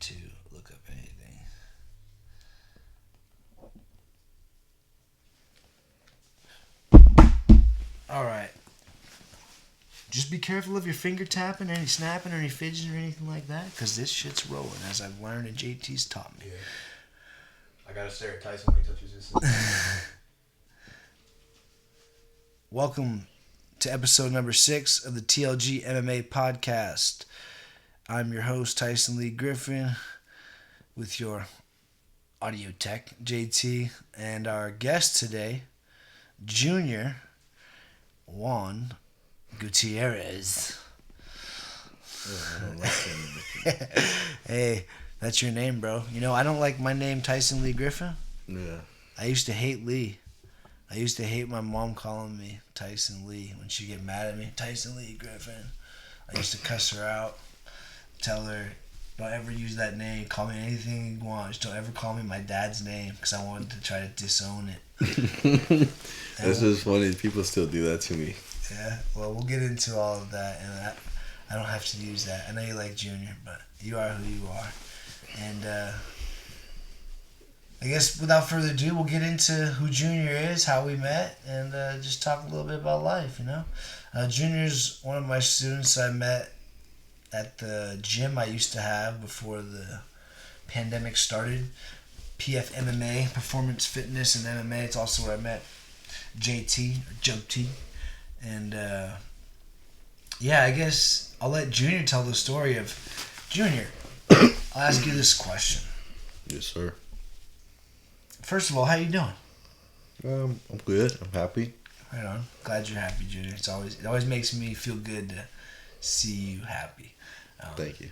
to look up anything. Alright. Just be careful of your finger tapping, any snapping, or any fidgeting, or anything like that, because this shit's rolling, as I've learned and JT's taught me. Yeah. I gotta stare at Tyson when he touches this. Welcome to episode number 6 of the TLGMMA podcast. I'm your host, Tyson Lee Griffin, with your audio tech, JT, and our guest today, Junior Juan Gutierrez. Oh, I don't like him. Hey, that's your name, bro. You know, I don't like my name, Tyson Lee Griffin. Yeah. I used to hate Lee. I used to hate my mom calling me Tyson Lee when she'd get mad at me. Tyson Lee Griffin. I used to cuss her out. Tell her, don't ever use that name. Call me anything you want. Just don't ever call me my dad's name, because I wanted to try to disown it. That's just funny. People still do that to me. Yeah, well, we'll get into all of that, and I don't have to use that. I know you like Junior, but you are who you are. And I guess without further ado, we'll get into who Junior is, how we met, and just talk a little bit about life, you know? Junior's one of my students I met at the gym I used to have before the pandemic started. PFMMA, Performance Fitness and MMA. It's also where I met JT, or Jump T. And yeah, I guess I'll let Junior tell the story of Junior. I'll ask you this question. Yes, sir. First of all, how you doing? I'm good. I'm happy. Right on. Glad you're happy, Junior. It always makes me feel good to see you happy. Thank you.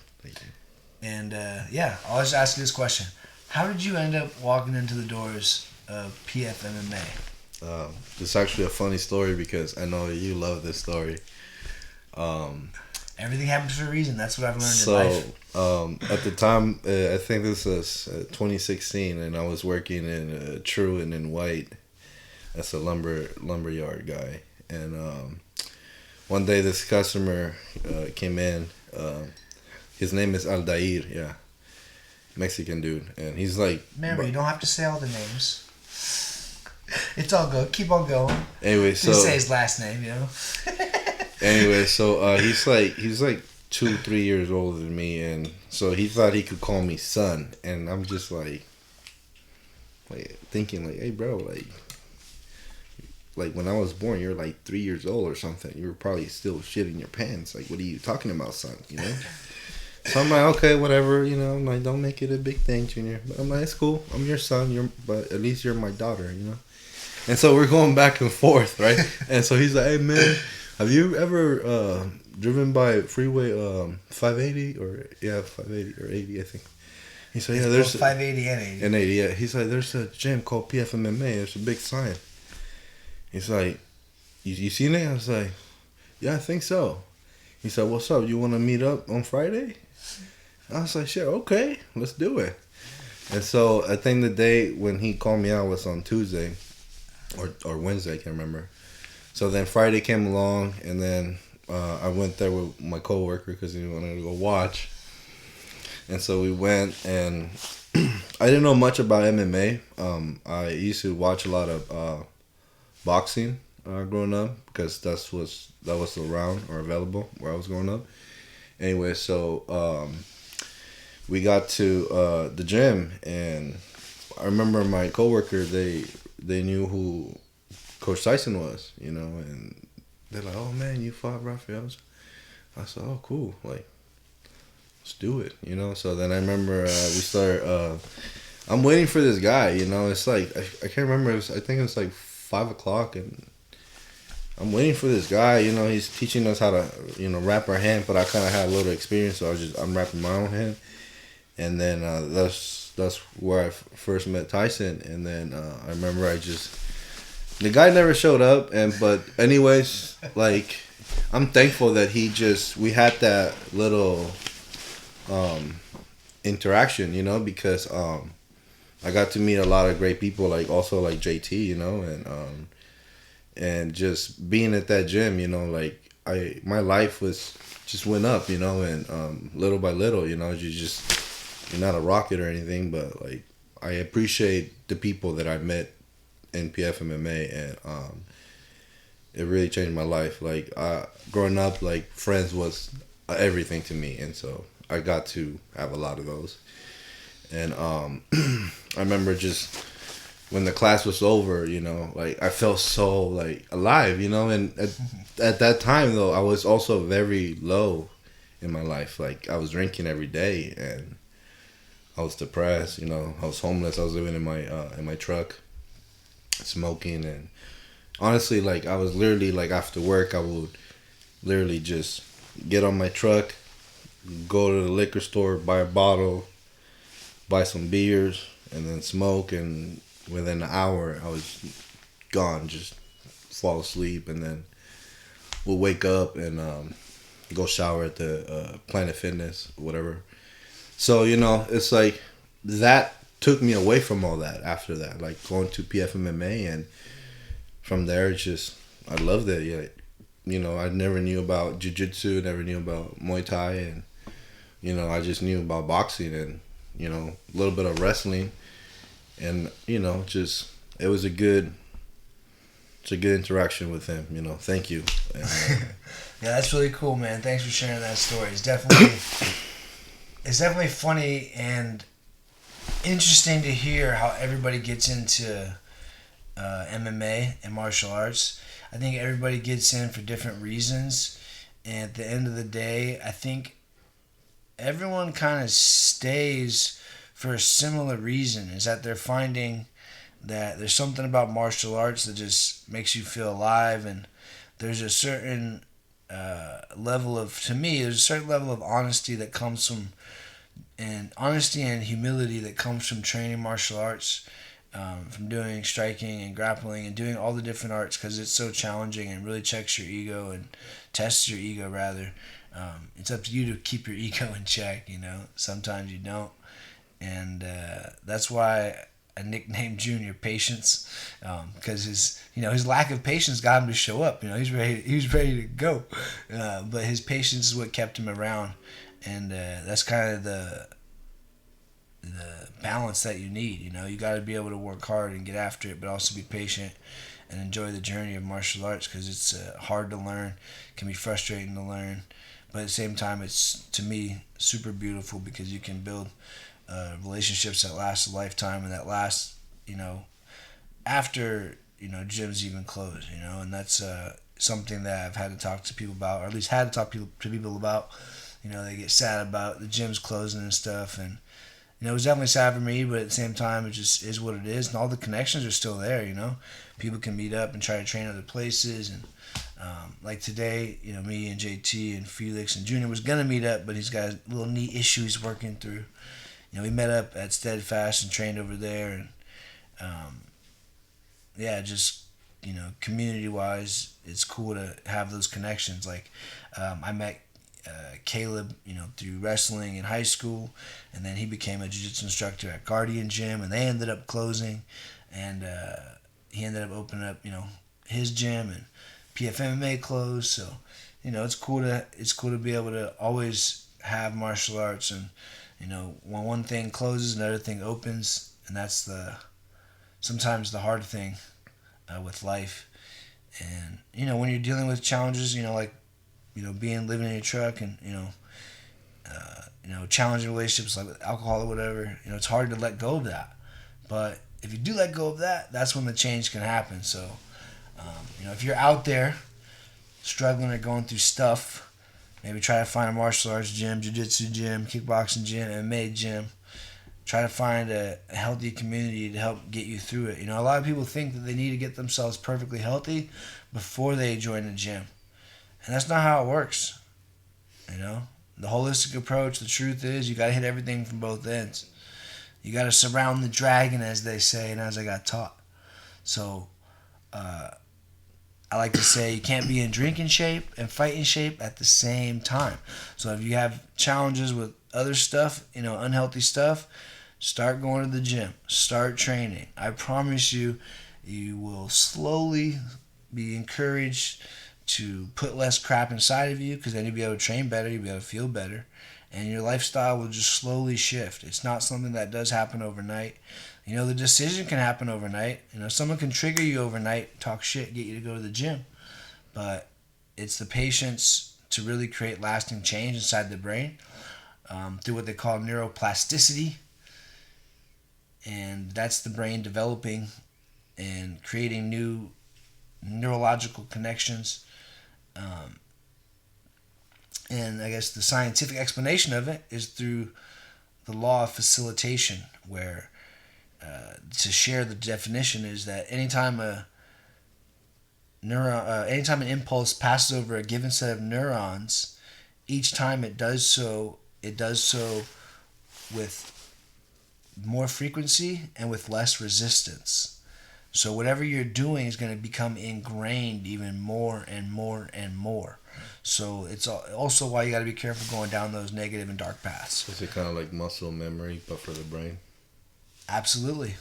And yeah, I'll just ask you this question: how did you end up walking into the doors of PFMMA? It's actually a funny story because I know you love this story. Everything happens for a reason. That's what I've learned in life. At the time, I think this was 2016, and I was working in Truett in White as a lumberyard guy. And one day, this customer came in. His name is Aldair, yeah, Mexican dude, and he's like. Remember, you don't have to say all the names. It's all good. Keep on going. Anyway, so say his last name, you know. Anyway, so he's like 2-3 years older than me, and so he thought he could call me son, and I'm just like thinking like, hey bro, like when I was born, you're like 3 years old or something. You were probably still shitting your pants. Like, what are you talking about, son? You know. So I'm like, okay, whatever, you know. I'm like, don't make it a big thing, Junior. But I'm like, it's cool. I'm your son. But at least you're my daughter, you know. And so we're going back and forth, right? And so he's like, hey man, have you ever driven by Freeway 580 or 580 or 80, I think. He said, yeah, there's 580 and 80. And 80, yeah. He's like, there's a gym called PFMMA. There's a big sign. He's like, you seen it? I was like, yeah, I think so. He said, what's up? You want to meet up on Friday? I was like, sure, okay, let's do it. And so I think the day when he called me out was on Tuesday or Wednesday, I can't remember. So then Friday came along, and then I went there with my coworker because he wanted to go watch. And so we went, and I didn't know much about MMA. I used to watch a lot of boxing growing up because that was around or available where I was growing up. Anyway, so we got to the gym, and I remember my coworker, they knew who Coach Tyson was, you know, and they're like, oh man, you fought Rafael. I said, oh cool, like let's do it, you know. So then I remember we started. I'm waiting for this guy, you know. It's like I can't remember. I think it was like 5:00, and I'm waiting for this guy. You know, he's teaching us how to, you know, wrap our hand. But I kind of had a little experience, so I'm wrapping my own hand. And then that's where I first met Tyson. And then I remember the guy never showed up. But anyways, like I'm thankful that we had that little interaction, you know, because I got to meet a lot of great people, like also like JT, you know, and just being at that gym, you know, like my life just went up, you know, and little by little, you know, you just you're not a rocket or anything, but like I appreciate the people that I met in PFMMA, and it really changed my life. Like growing up, like friends was everything to me, and so I got to have a lot of those. And I remember just when the class was over, you know, like I felt so like alive, you know. And at that time though, I was also very low in my life. Like I was drinking every day, and I was depressed. You know, I was homeless. I was living in my truck, smoking, and honestly, like I was literally like after work, I would literally just get on my truck, go to the liquor store, buy a bottle, buy some beers, and then smoke. And within an hour, I was gone. Just fall asleep, and then we'll wake up and go shower at the Planet Fitness, whatever. So you know, it's like that took me away from all that. After that, like going to PFMMA, and from there, it's just I loved it. Yeah, you know, I never knew about jiu-jitsu, never knew about Muay Thai, and you know, I just knew about boxing and you know a little bit of wrestling, and you know, just it was a good. It's a good interaction with him, you know. Thank you. And, Yeah, that's really cool, man. Thanks for sharing that story. It's definitely funny and interesting to hear how everybody gets into MMA and martial arts. I think everybody gets in for different reasons, and at the end of the day, I think everyone kind of stays for a similar reason. Is that they're finding that there's something about martial arts that just makes you feel alive, and there's a certain level of, to me, there's a certain level of honesty that comes from, and honesty and humility that comes from training martial arts, from doing striking and grappling and doing all the different arts, because it's so challenging and really checks your ego and tests your ego rather. It's up to you to keep your ego in check, you know. Sometimes you don't, and that's why I nicknamed Junior Patience, because his lack of patience got him to show up. You know, he was ready to go, but his patience is what kept him around, and that's kind of the balance that you need. You know, you got to be able to work hard and get after it, but also be patient and enjoy the journey of martial arts, because it's hard to learn, can be frustrating to learn, but at the same time, it's, to me, super beautiful, because you can build relationships that last a lifetime, and that last, you know, after, you know, gyms even close, you know. And that's something that I've had to talk to people about, or at least had to talk to people about. You know, they get sad about the gyms closing and stuff, and you know, it was definitely sad for me, but at the same time, it just is what it is, and all the connections are still there. You know, people can meet up and try to train other places, and like today, you know, me and JT and Felix and Junior was gonna meet up, but he's got a little knee issues working through. You know, we met up at Steadfast and trained over there, and yeah, just, you know, community-wise, it's cool to have those connections. Like, I met Caleb, you know, through wrestling in high school, and then he became a jiu-jitsu instructor at Guardian Gym, and they ended up closing, and he ended up opening up, you know, his gym, and PFMMA closed. So, you know, it's cool to be able to always have martial arts, and you know, when one thing closes, another thing opens, and that's sometimes the hard thing with life. And you know, when you're dealing with challenges, you know, like, you know, living in your truck, and you know, challenging relationships like with alcohol or whatever, you know, it's hard to let go of that. But if you do let go of that, that's when the change can happen. So, you know, if you're out there struggling or going through stuff, maybe try to find a martial arts gym, jiu-jitsu gym, kickboxing gym, MMA gym. Try to find a healthy community to help get you through it. You know, a lot of people think that they need to get themselves perfectly healthy before they join the gym. And that's not how it works. You know, the holistic approach, the truth is, you got to hit everything from both ends. You got to surround the dragon, as they say, and as I got taught. So, I like to say you can't be in drinking shape and fighting shape at the same time. So if you have challenges with other stuff, you know, unhealthy stuff, start going to the gym. Start training. I promise you, you will slowly be encouraged to put less crap inside of you, because then you'll be able to train better, you'll be able to feel better, and your lifestyle will just slowly shift. It's not something that does happen overnight. The decision can happen overnight. Someone can trigger you overnight, talk shit, get you to go to the gym. But it's the patience to really create lasting change inside the brain through what they call neuroplasticity. And that's the brain developing and creating new neurological connections. And I guess the scientific explanation of it is through the law of facilitation, where to share the definition is that anytime anytime an impulse passes over a given set of neurons, each time it does so with more frequency and with less resistance. So whatever you're doing is going to become ingrained even more and more and more. So it's also why you got to be careful going down those negative and dark paths. Is it kind of like muscle memory, but for the brain? Absolutely.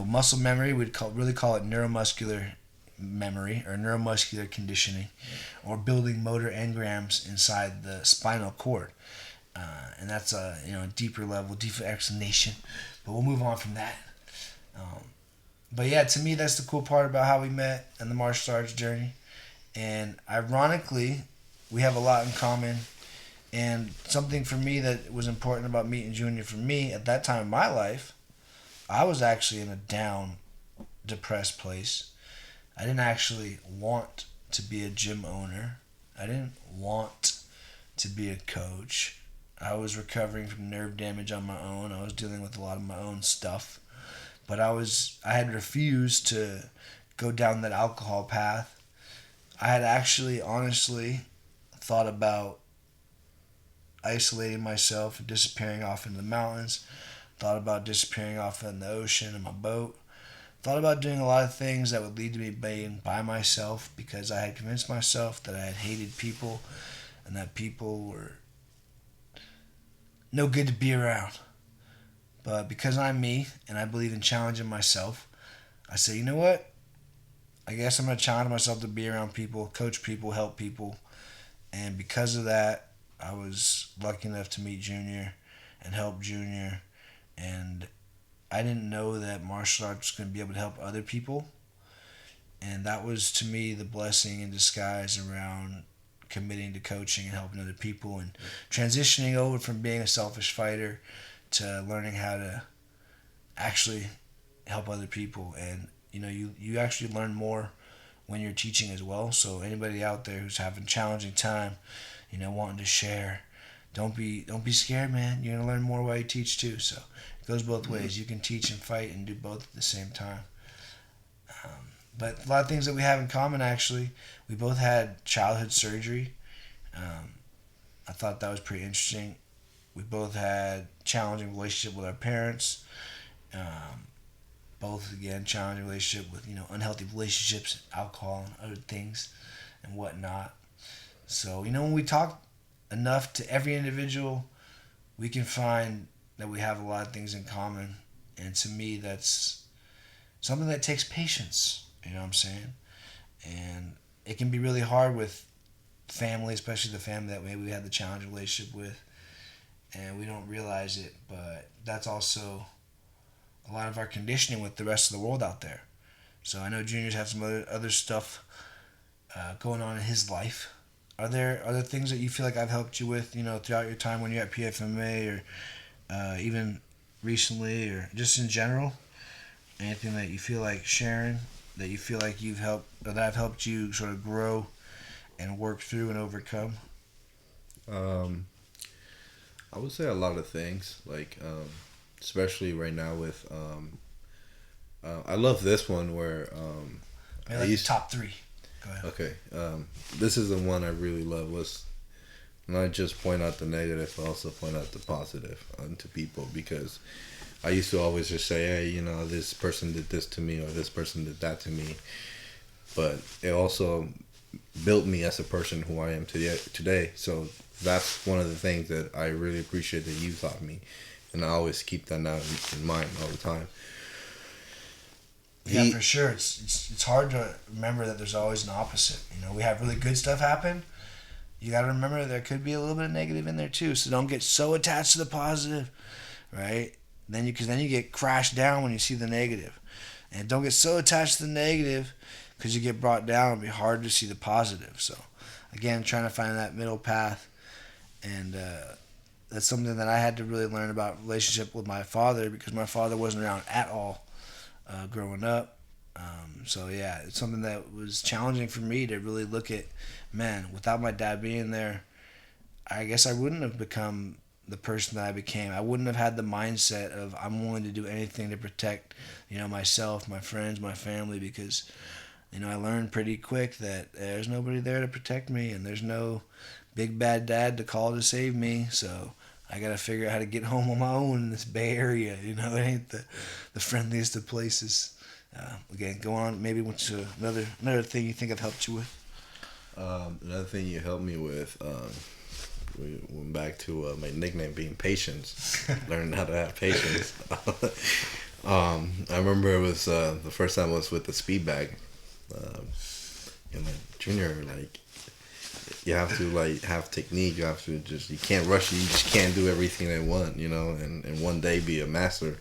Muscle memory, we'd really call it neuromuscular memory or neuromuscular conditioning, or building motor engrams inside the spinal cord. And that's a deeper level, deeper explanation. But we'll move on from that. But yeah, to me, that's the cool part about how we met and the martial arts journey. And ironically, we have a lot in common. And something for me that was important about meeting Junior, for me at that time in my life, I was actually in a down, depressed place. I didn't actually want to be a gym owner. I didn't want to be a coach. I was recovering from nerve damage on my own. I was dealing with a lot of my own stuff. But I had refused to go down that alcohol path. I had actually, honestly, thought about isolating myself and disappearing off into the mountains. Thought about disappearing off in the ocean in my boat. Thought about doing a lot of things that would lead to me being by myself, because I had convinced myself that I had hated people and that people were no good to be around. But because I'm me and I believe in challenging myself, I said, you know what? I guess I'm going to challenge myself to be around people, coach people, help people. And because of that, I was lucky enough to meet Junior and help Junior. And I didn't know that martial arts was going to be able to help other people. And that was, to me, the blessing in disguise around committing to coaching and helping other people and transitioning over from being a selfish fighter to learning how to actually help other people. And you actually learn more when you're teaching as well. So anybody out there who's having a challenging time, wanting to share, don't be scared, man. You're gonna learn more while you teach too. So it goes both ways. You can teach and fight and do both at the same time. But a lot of things that we have in common, actually. We both had childhood surgery. I thought that was pretty interesting. We both had challenging relationship with our parents. Both, again, challenging relationship with, unhealthy relationships, alcohol and other things and whatnot. So, when we talk enough to every individual, we can find that we have a lot of things in common. And to me, that's something that takes patience. You know what I'm saying? And it can be really hard with family, especially the family that maybe we had the challenging relationship with, and we don't realize it. But that's also a lot of our conditioning with the rest of the world out there. So I know Junior's had some other stuff going on in his life. Are there other things that you feel like I've helped you with, throughout your time when you're at PFMA, or even recently, or just in general? Anything that you feel like sharing, that you feel like you've helped, or that I've helped you sort of grow and work through and overcome? I would say a lot of things, like especially right now with I love this one where Maybe like top 3. Go ahead. Okay, this is the one I really love. Was not just point out the negative, but also point out the positive to people, because I used to always just say, hey, this person did this to me, or this person did that to me. But it also built me as a person who I am today. So that's one of the things that I really appreciate that you taught me. And I always keep that now in mind all the time. Yeah, for sure. It's hard to remember that there's always an opposite. We have really good stuff happen, you got to remember there could be a little bit of negative in there too. So don't get so attached to the positive, right? Because then you get crashed down when you see the negative. And don't get so attached to the negative because you get brought down. It'll be hard to see the positive. So, again, trying to find that middle path. And that's something that I had to really learn about relationship with my father because my father wasn't around at all growing up. So, yeah, it's something that was challenging for me to really look at, man, without my dad being there, I guess I wouldn't have become the person that I became. I wouldn't have had the mindset of I'm willing to do anything to protect, myself, my friends, my family, because, I learned pretty quick that there's nobody there to protect me and there's no big bad dad to call to save me. So I got to figure out how to get home on my own in this Bay Area. It ain't the friendliest of places. Again, go on. Maybe what's another thing you think I've helped you with? Another thing you helped me with, we went back to my nickname being Patience. Learning how to have patience. I remember it was the first time I was with the speed bag. In my junior, you have to have technique. You have to you can't rush it. You just can't do everything at once, and one day be a master.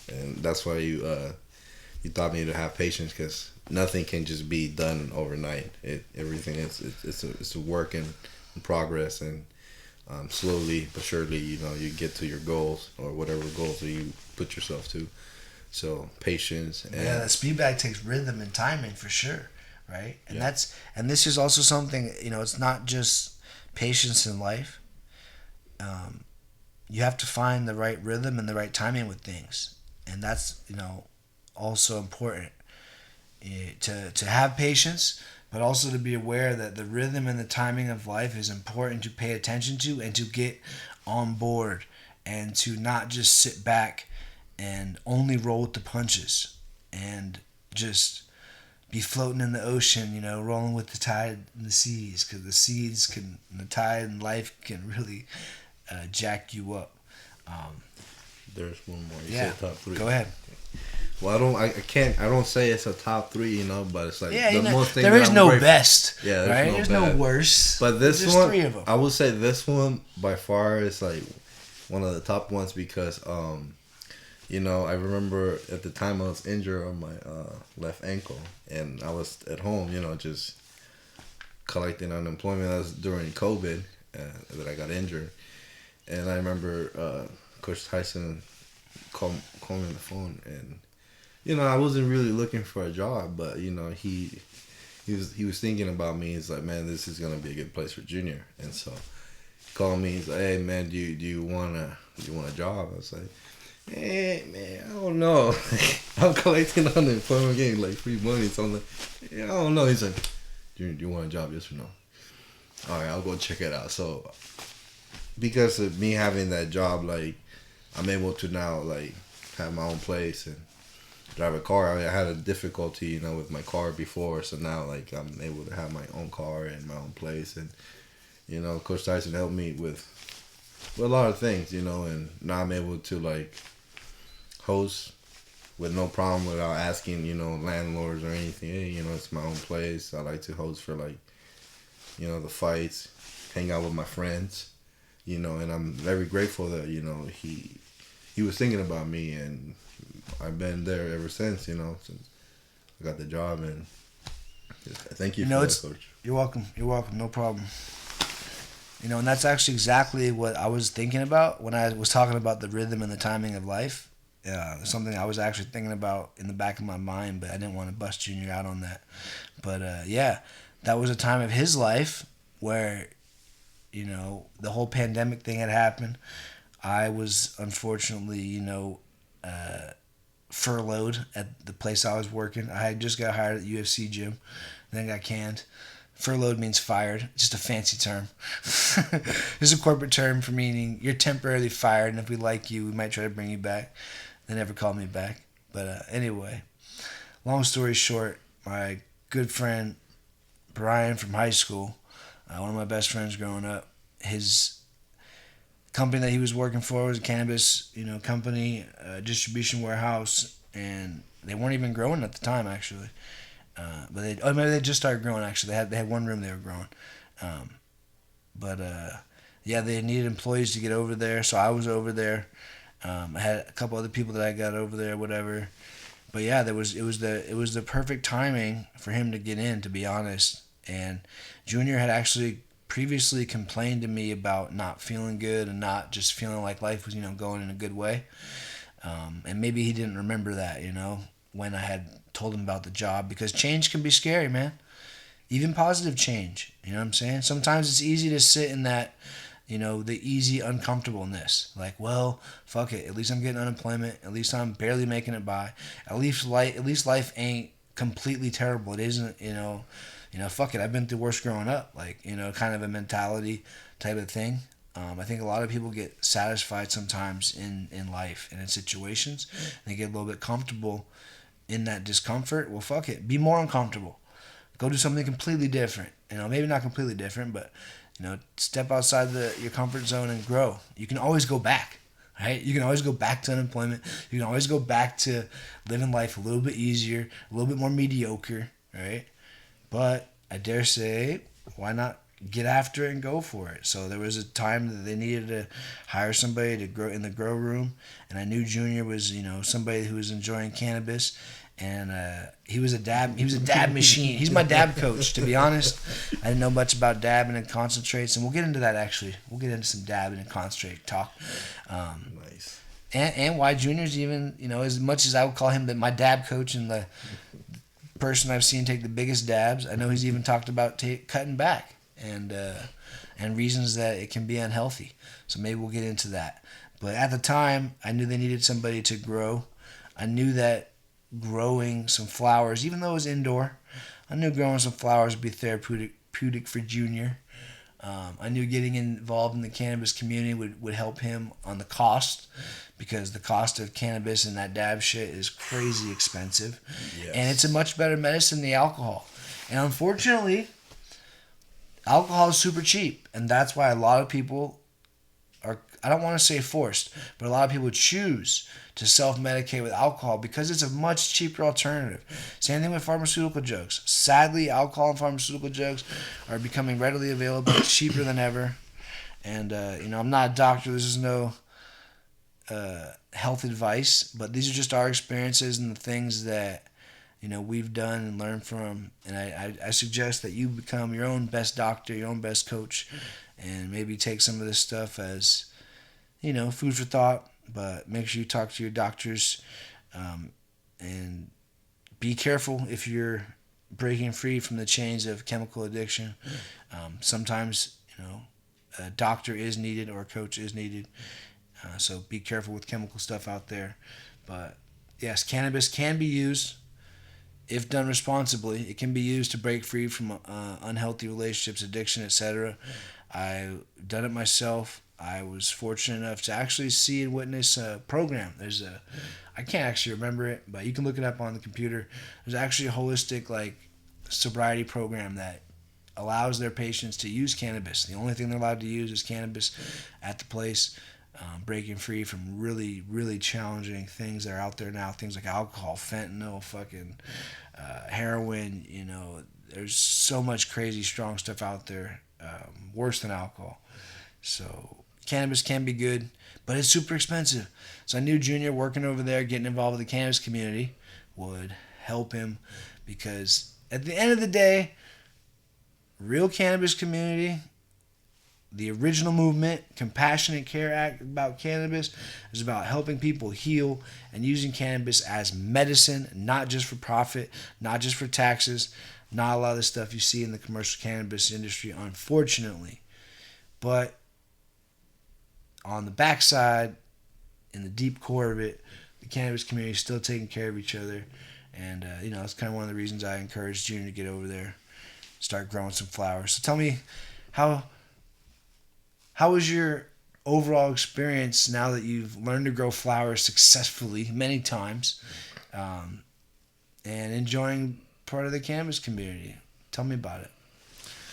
And that's why you taught me to have patience because nothing can just be done overnight. Everything it's a work in progress, and slowly but surely, you get to your goals or whatever goals that you put yourself to. So patience. And the speed bag takes rhythm and timing for sure, right? And and this is also something, it's not just patience in life. You have to find the right rhythm and the right timing with things, and that's also important to have patience, but also to be aware that the rhythm and the timing of life is important to pay attention to and to get on board and to not just sit back and only roll with the punches and just be floating in the ocean, rolling with the tide and the seas, because the tide and life can really jack you up. There's one more. You said top 3. Go ahead. Well, I don't say it's a top 3, but it's like most things. There is no best. Yeah, there's no worst. But this there's one, 3 of them. I would say this one by far is one of the top ones because, I remember at the time I was injured on my left ankle and I was at home, just collecting unemployment. That was during COVID that I got injured, and I remember Coach Tyson called me on the phone and. I wasn't really looking for a job, but he was thinking about me. He's like, man, this is gonna be a good place for Junior. And so he called me. He's like, hey man, do you want a job? I was like, hey man, I don't know. I'm collecting unemployment, getting free money. So I'm like, yeah, I don't know. He's like, Junior, do you want a job? Yes or no? All right, I'll go check it out. So because of me having that job, I'm able to now have my own place and drive a car. I had a difficulty, with my car before, so now I'm able to have my own car and my own place, and Coach Tyson helped me with a lot of things, and now I'm able to host with no problem without asking, landlords or anything. Hey, it's my own place. I like to host for the fights, hang out with my friends, and I'm very grateful that he was thinking about me, and I've been there ever since, since I got the job, and thank you for that, Coach. You're welcome. No problem. And that's actually exactly what I was thinking about when I was talking about the rhythm and the timing of life. Something I was actually thinking about in the back of my mind, but I didn't want to bust Junior out on that. But that was a time of his life where, the whole pandemic thing had happened. I was unfortunately, furloughed at the place I was working. I had just got hired at the UFC gym, then got canned. Furloughed means fired. Just a fancy term. It's a corporate term for meaning you're temporarily fired, and if we like you, we might try to bring you back. They never called me back. But anyway, long story short, my good friend Brian from high school, one of my best friends growing up, his company that he was working for was a cannabis, company, distribution warehouse, and they weren't even growing at the time actually. But maybe they just started growing actually. They had one room they were growing. But yeah, they needed employees to get over there, so I was over there. I had a couple other people that I got over there, whatever. But yeah, it was the perfect timing for him to get in, to be honest. And Junior had actually previously complained to me about not feeling good and not just feeling like life was going in a good way. And maybe he didn't remember that, when I had told him about the job, because change can be scary, man. Even positive change, you know what I'm saying? Sometimes it's easy to sit in that, the easy uncomfortableness. Like, well, fuck it. At least I'm getting unemployment. At least I'm barely making it by. At least life ain't completely terrible. It isn't, fuck it. I've been through worse growing up. Like, kind of a mentality type of thing. I think a lot of people get satisfied sometimes in life and in situations. They get a little bit comfortable in that discomfort. Well, fuck it. Be more uncomfortable. Go do something completely different. Maybe not completely different, but step outside your comfort zone and grow. You can always go back, right? You can always go back to unemployment. You can always go back to living life a little bit easier, a little bit more mediocre, right? But I dare say, why not get after it and go for it? So there was a time that they needed to hire somebody to grow in the grow room, and I knew Junior was somebody who was enjoying cannabis. And he was a dab machine. He's my dab coach, to be honest. I didn't know much about dabbing and concentrates, and we'll get into that actually. We'll get into some dabbing and concentrate talk. Nice. And why Junior's even, as much as I would call him my dab coach and the person I've seen take the biggest dabs, I know he's even talked about cutting back and reasons that it can be unhealthy. So maybe we'll get into that. But at the time, I knew they needed somebody to grow. I knew that growing some flowers, even though it was indoor, I knew growing some flowers would be therapeutic for Junior. I knew getting involved in the cannabis community would help him on the cost, because the cost of cannabis and that dab shit is crazy expensive. Yes. And it's a much better medicine than the alcohol. And unfortunately, alcohol is super cheap, and that's why a lot of people are, I don't want to say forced, but a lot of people choose to self-medicate with alcohol because it's a much cheaper alternative. Same thing with pharmaceutical drugs. Sadly, alcohol and pharmaceutical drugs are becoming readily available, cheaper than ever. And, I'm not a doctor. This is no health advice, but these are just our experiences and the things that, we've done and learned from. And I suggest that you become your own best doctor, your own best coach, and maybe take some of this stuff as, food for thought. But make sure you talk to your doctors, and be careful if you're breaking free from the chains of chemical addiction. Sometimes, a doctor is needed or a coach is needed. So be careful with chemical stuff out there. But yes, cannabis can be used, if done responsibly. It can be used to break free from unhealthy relationships, addiction, etc. I've done it myself. I was fortunate enough to actually see and witness a program. I can't actually remember it, but you can look it up on the computer. There's actually a holistic sobriety program that allows their patients to use cannabis. The only thing they're allowed to use is cannabis at the place, breaking free from really, really challenging things that are out there now. Things like alcohol, fentanyl, fucking heroin. There's so much crazy strong stuff out there, worse than alcohol. So cannabis can be good, but it's super expensive. So I knew Junior working over there, getting involved with the cannabis community would help him, because at the end of the day, real cannabis community, the original movement, Compassionate Care Act about cannabis, is about helping people heal and using cannabis as medicine, not just for profit, not just for taxes, not a lot of the stuff you see in the commercial cannabis industry, unfortunately. But on the backside, in the deep core of it, the cannabis community is still taking care of each other. And, it's kind of one of the reasons I encouraged Junior to get over there, start growing some flowers. So tell me, how was your overall experience now that you've learned to grow flowers successfully many times, and enjoying part of the cannabis community? Tell me about it.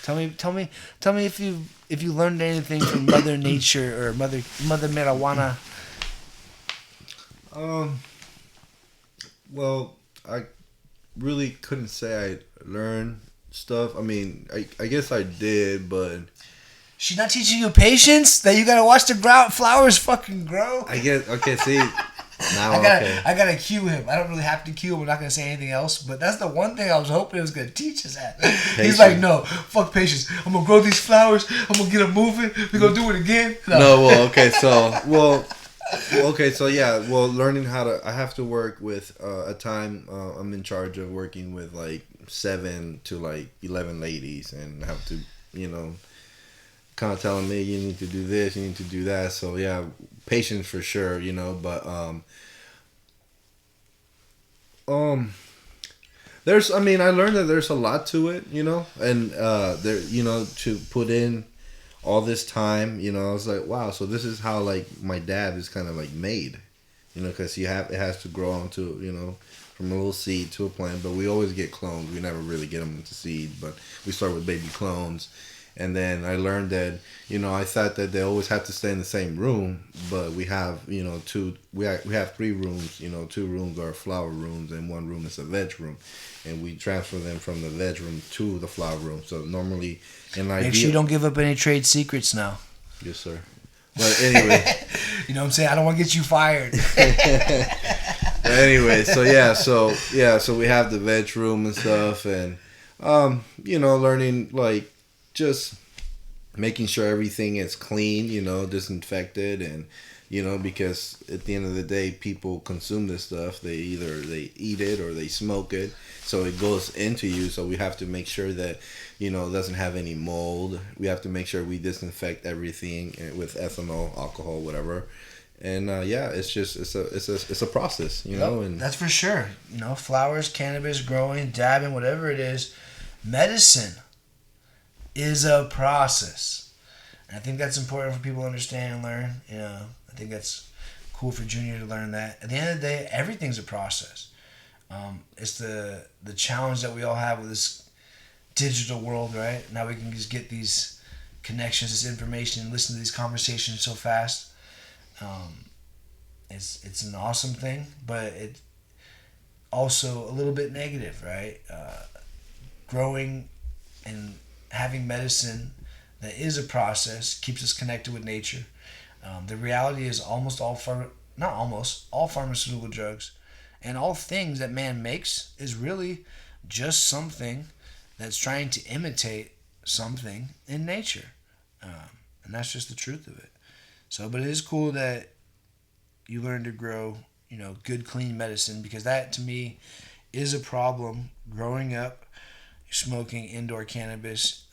Tell me if you learned anything from Mother Nature or Mother Marijuana. Well, I really couldn't say I learned stuff. I mean, I guess I did, but She's not teaching you patience? That you gotta watch the flowers fucking grow? I get okay. See, now I gotta cue him. I don't really have to cue him. I'm not gonna say anything else. But that's the one thing I was hoping it was gonna teach us at. He's like, no, fuck patience. I'm gonna grow these flowers. I'm gonna get them moving. We're gonna do it again. No, well, okay, so yeah, learning how to. I have to work with a time. I'm in charge of working with like 7 to like 11 ladies, and have to, kind of telling me you need to do this, you need to do that. So yeah, patience for sure, but there's, I learned that there's a lot to it, and there, to put in all this time, I was like, wow, so this is how like my dad is kind of like made, because it has to grow onto, from a little seed to a plant, but we always get clones. We never really get them into seed, but we start with baby clones. And then I learned that, I thought that they always have to stay in the same room, but we have, we have 3 rooms, 2 rooms are flower rooms and 1 room is a veg room. And we transfer them from the veg room to the flower room. So normally, make sure you don't give up any trade secrets now. Yes, sir. But anyway. You know what I'm saying? I don't want to get you fired. Anyway, so we have the veg room and stuff, and, learning, like, just making sure everything is clean, disinfected, and because at the end of the day, people consume this stuff. They eat it or they smoke it, so it goes into you. So we have to make sure that it doesn't have any mold. We have to make sure we disinfect everything with ethanol, alcohol, whatever. And it's a process, and that's for sure. Flowers, cannabis, growing, dabbing, whatever it is, medicine is a process. And I think that's important for people to understand and learn. I think that's cool for Junior to learn that. At the end of the day, everything's a process. It's the challenge that we all have with this digital world, right? Now we can just get these connections, this information, and listen to these conversations so fast. It's an awesome thing, but it also a little bit negative, right? Growing and having medicine that is a process keeps us connected with nature. The reality is all pharmaceutical drugs and all things that man makes is really just something that's trying to imitate something in nature. And that's just the truth of it. So, but it is cool that you learn to grow, good, clean medicine, because that to me is a problem growing up smoking indoor cannabis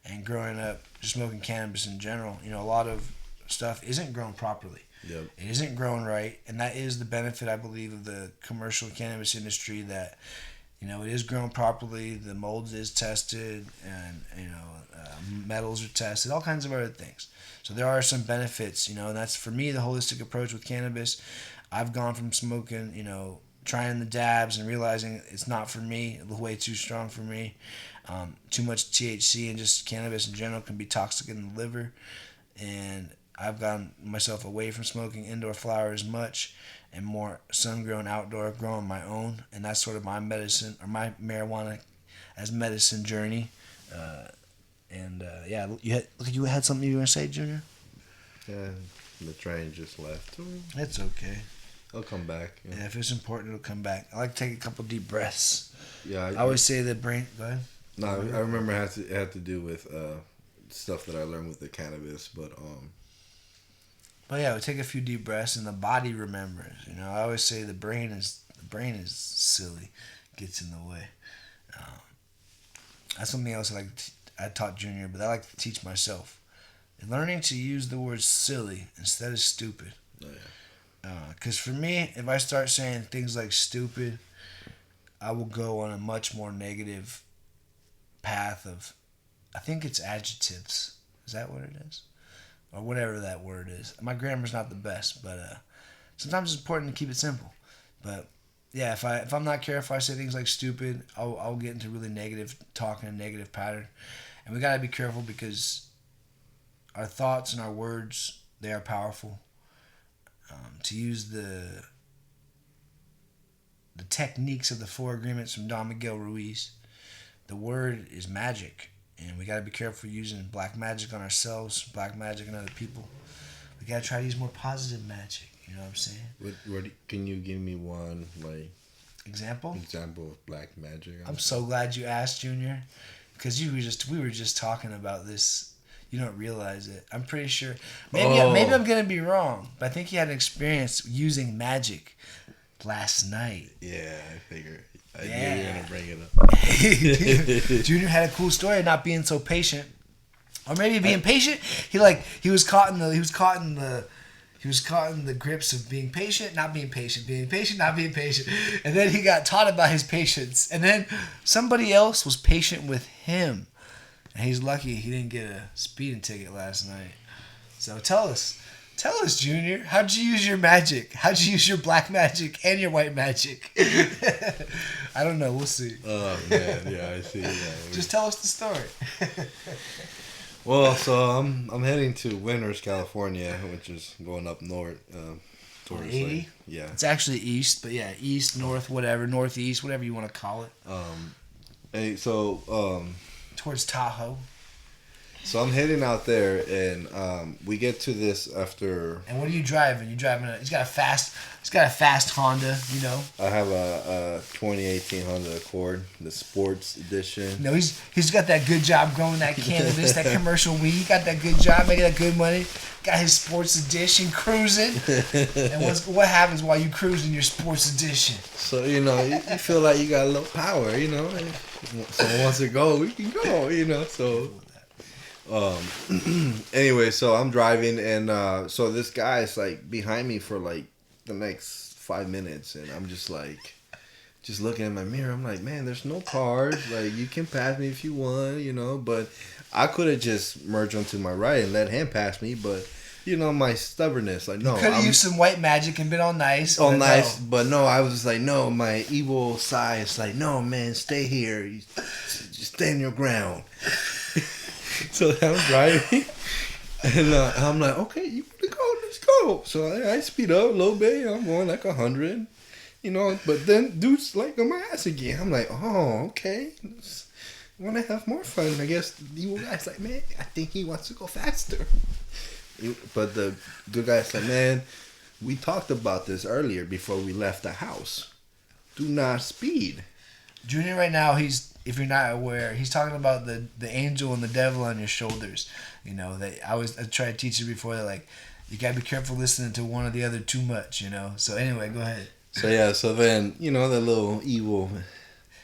and growing up just smoking cannabis in general. A lot of stuff isn't grown properly. Yep. It isn't grown right, and that is the benefit, I believe, of the commercial cannabis industry, that it is grown properly, the mold is tested, and metals are tested, all kinds of other things. So there are some benefits, and that's for me the holistic approach with cannabis. I've gone from smoking, trying the dabs and realizing it's not for me, way too strong for me. Too much THC and just cannabis in general can be toxic in the liver. And I've gotten myself away from smoking indoor flowers much and more sun-grown, outdoor, growing my own. And that's sort of my medicine, or my marijuana as medicine journey. You had something you were going to say, Junior? Yeah, the train just left. It's okay. I'll come back. Yeah, if it's important, it'll come back. I like to take a couple deep breaths. Yeah, I always say the brain. Go ahead. No, I remember it had to do with stuff that I learned with the cannabis, but yeah, we take a few deep breaths, and the body remembers. I always say the brain is silly, gets in the way. That's something else I taught Junior, but I like to teach myself. Learning to use the word silly instead of stupid. Oh, yeah. Because for me, if I start saying things like stupid, I will go on a much more negative path of, I think it's adjectives. Is that what it is? Or whatever that word is. My grammar's not the best, but sometimes it's important to keep it simple. But yeah, if I'm not careful, I say things like stupid, I'll get into really negative talk and a negative pattern. And we gotta be careful, because our thoughts and our words, they are powerful. To use the techniques of the 4 agreements from Don Miguel Ruiz, the word is magic, And we got to be careful using black magic on ourselves, black magic on other people. We got to try to use more positive magic. You know what I'm saying? Can you give me one Example of black magic? I'm so glad you asked, Junior, because we were just talking about this. You don't realize it. I'm pretty sure. Maybe I'm gonna be wrong, but I think you had an experience using magic last night. Yeah, I figured. I knew you were gonna bring it up. Junior had a cool story of not being so patient, or maybe being patient. He was caught in the grips of being patient, not being patient, being patient, not being patient. And then he got taught about his patience. And then somebody else was patient with him. And he's lucky he didn't get a speeding ticket last night. So tell us, Junior, how'd you use your magic? How'd you use your black magic and your white magic? I don't know. We'll see. Oh, man. Yeah, I see. Yeah. Just tell us the story. Well, so I'm heading to Winters, California, which is going up north. Towards 80? Yeah. It's actually east, but yeah, east, north, whatever, northeast, whatever you want to call it. Towards Tahoe. So I'm heading out there, and we get to this after. And what are you driving? You driving He's got a fast Honda, you know. I have a 2018 Honda Accord, the sports edition. No, he's got that good job growing that cannabis, that commercial weed. He got that good job making that good money. Got his sports edition cruising. And what happens while you cruising your sports edition? So you feel like you got a little power, If someone wants to go, we can go, So. Anyway, so I'm driving, and so this guy is like behind me for like the next 5 minutes, and I'm just looking at my mirror. I'm like, man, there's no cars. Like, you can pass me if you want, but I could have just merged onto my right and let him pass me, but my stubbornness, like, no. You could have used some white magic and been all nice. But no, I was just like, no, my evil side is like, no, man, stay here. You just stand your ground. So I'm driving, and I'm like, okay, you want to go? Let's go. So I speed up a little bit. I'm going like 100, But then dude's like on my ass again. I'm like, oh, okay. I want to have more fun. I guess the evil guy's like, man, I think he wants to go faster. But the good guy's like, man, we talked about this earlier before we left the house. Do not speed. Junior right now, if you're not aware, he's talking about the angel and the devil on your shoulders. I tried to teach you before that, like, you gotta be careful listening to one or the other too much, So anyway, go ahead. So then, the little evil.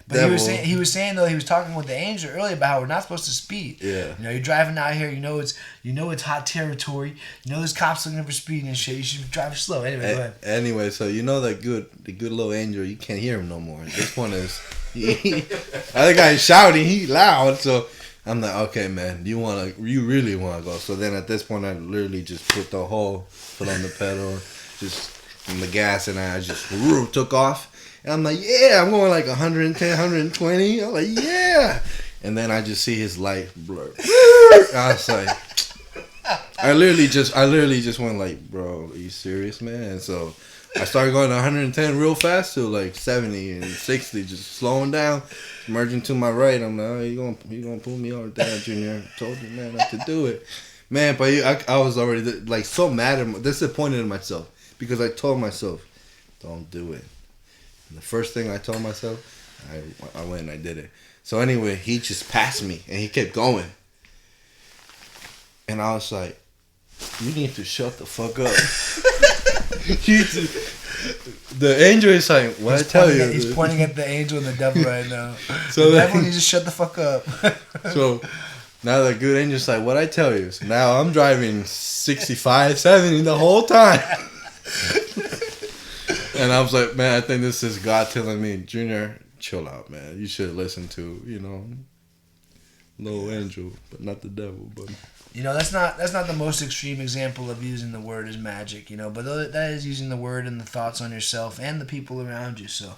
But devil. he was saying though, he was talking with the angel earlier about how we're not supposed to speed. Yeah. You're driving out here, it's hot territory. There's cops looking for speeding and shit. You should drive slow. Anyway, go ahead. Anyway, so the good little angel, you can't hear him no more. This one is. Other guy's shouting, he loud, so I'm like, okay, man, you really wanna go? So then at this point, I literally just put on the pedal, just on the gas, and I just took off. And I'm like, yeah, I'm going like 110, 120. I'm like, yeah. And then I just see his light blur. I was like, I literally just went like, bro, are you serious, man? And so I started going to 110 real fast to like 70 and 60, just slowing down, merging to my right. I'm like, oh, you gonna pull me over there, Junior? I told you, man, not to do it. Man, but I was already like so mad disappointed in myself because I told myself, don't do it. And the first thing I told myself, I went and I did it. So anyway, he just passed me and he kept going. And I was like, you need to shut the fuck up. The angel is like, what I tell you? He's pointing at the angel and the devil right now. So the devil needs to shut the fuck up. So now the good angel's like, what I tell you? So now I'm driving 65, 70 the whole time. And I was like, man, I think this is God telling me, Junior, chill out, man. You should listen to, little angel, but not the devil. But that's not the most extreme example of using the word as magic, but that is using the word and the thoughts on yourself and the people around you. So,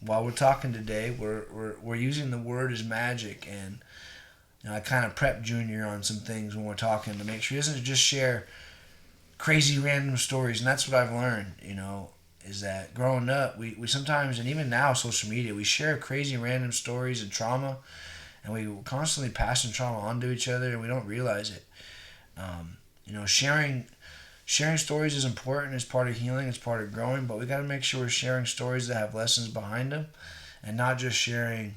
while we're talking today, we're using the word as magic, and I kind of prep Junior on some things when we're talking to make sure he doesn't just share crazy random stories. And that's what I've learned, is that growing up, we sometimes, and even now social media, we share crazy random stories and trauma. and we constantly passing trauma on to each other, and we don't realize it. Sharing stories is important. It's part of healing. It's part of growing. But we got to make sure we're sharing stories that have lessons behind them, and not just sharing,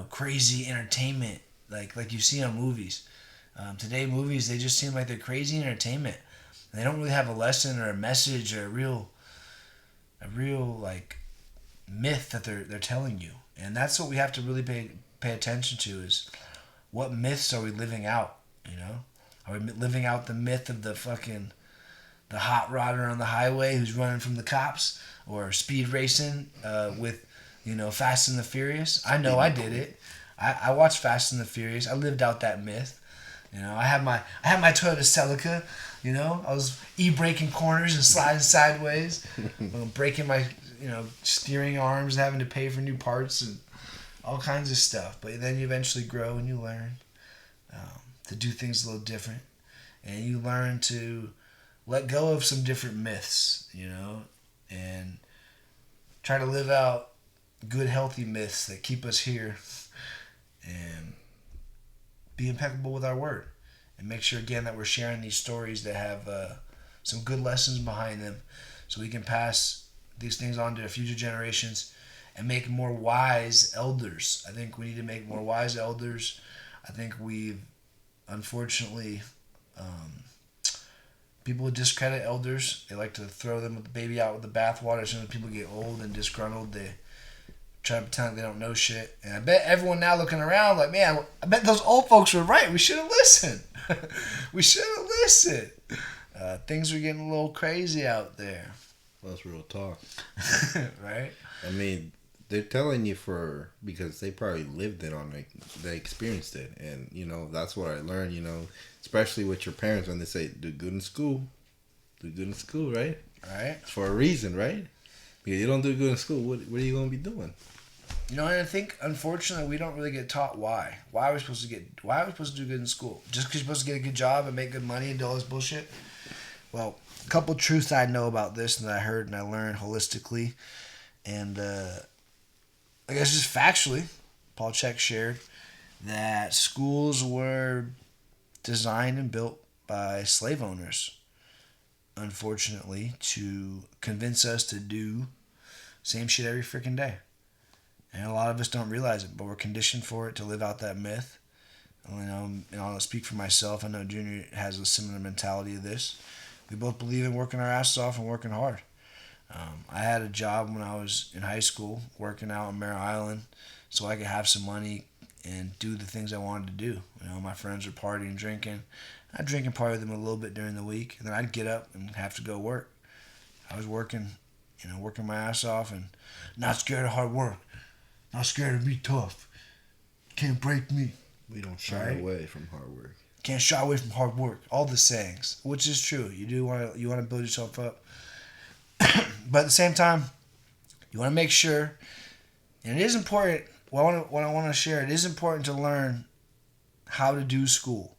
crazy entertainment like you see on movies. Today movies, they just seem like they're crazy entertainment. And they don't really have a lesson or a message or a real like myth that they're telling you. And that's what we have to really pay attention to, is what myths are we living out. Are we living out the myth of the hot rodder on the highway who's running from the cops, or speed racing with Fast and the Furious? I know I did it. I watched Fast and the Furious. I lived out that myth. I had my Toyota Celica. I was e-braking corners and sliding sideways, breaking my steering arms, having to pay for new parts and all kinds of stuff. But then you eventually grow and you learn to do things a little different, and you learn to let go of some different myths, and try to live out good, healthy myths that keep us here, and be impeccable with our word, and make sure again that we're sharing these stories that have some good lessons behind them, so we can pass these things on to future generations and make more wise elders. I think we need to make more wise elders. I think we've unfortunately people discredit elders. They like to throw them with the baby out with the bathwater. As soon as people get old and disgruntled, they try to pretend they don't know shit. And I bet everyone now looking around like, man, I bet those old folks were right. We should have listened. We should have listened. Things are getting a little crazy out there. That's real talk. Right? I mean, they're telling you because they probably lived it they experienced it. And, that's what I learned, especially with your parents when they say, do good in school. Do good in school, right? Right. For a reason, right? Because you don't do good in school, what are you going to be doing? And I think, unfortunately, we don't really get taught why. Why are we supposed to do good in school? Just because you're supposed to get a good job and make good money and do all this bullshit? Well, a couple truths I know about this and that I heard and I learned holistically. And I guess just factually, Paul Chek shared that schools were designed and built by slave owners, unfortunately, to convince us to do same shit every freaking day. And a lot of us don't realize it, but we're conditioned for it, to live out that myth. And I'll speak for myself. I know Junior has a similar mentality of this. We both believe in working our asses off and working hard. I had a job when I was in high school, working out on Mare Island, so I could have some money and do the things I wanted to do. My friends were partying and drinking. I'd drink and party with them a little bit during the week, and then I'd get up and have to go work. I was working my ass off, and not scared of hard work, not scared to be tough. Can't break me. We don't shy away from hard work. Can't shy away from hard work. All the sayings, which is true. You want to build yourself up. But at the same time, you want to make sure, and it is important, what I want to share, it is important to learn how to do school.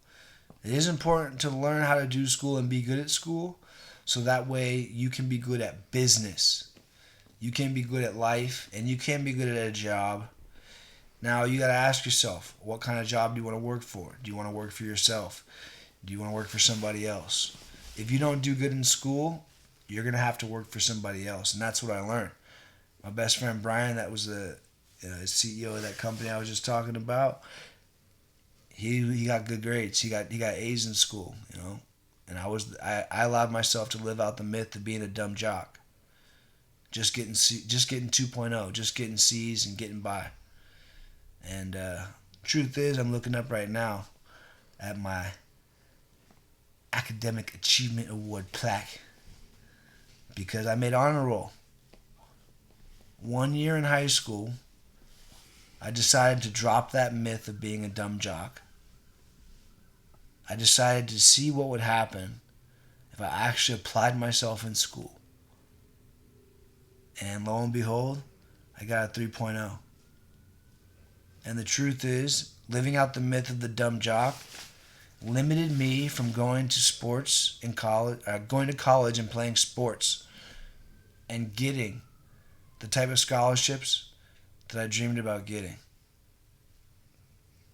It is important to learn how to do school and be good at school, so that way you can be good at business. You can be good at life, and you can be good at a job. Now, you got to ask yourself, what kind of job do you want to work for? Do you want to work for yourself? Do you want to work for somebody else? If you don't do good in school, you're going to have to work for somebody else. And that's what I learned. My best friend Brian, that was the CEO of that company I was just talking about, he got good grades. He got A's in school, And I allowed myself to live out the myth of being a dumb jock. Just getting 2.0, just getting C's and getting by. And truth is, I'm looking up right now at my Academic Achievement Award plaque, because I made honor roll. 1 year in high school, I decided to drop that myth of being a dumb jock. I decided to see what would happen if I actually applied myself in school. And lo and behold, I got a 3.0. And the truth is, living out the myth of the dumb jock limited me from going to sports in college, going to college and playing sports, and getting the type of scholarships that I dreamed about getting.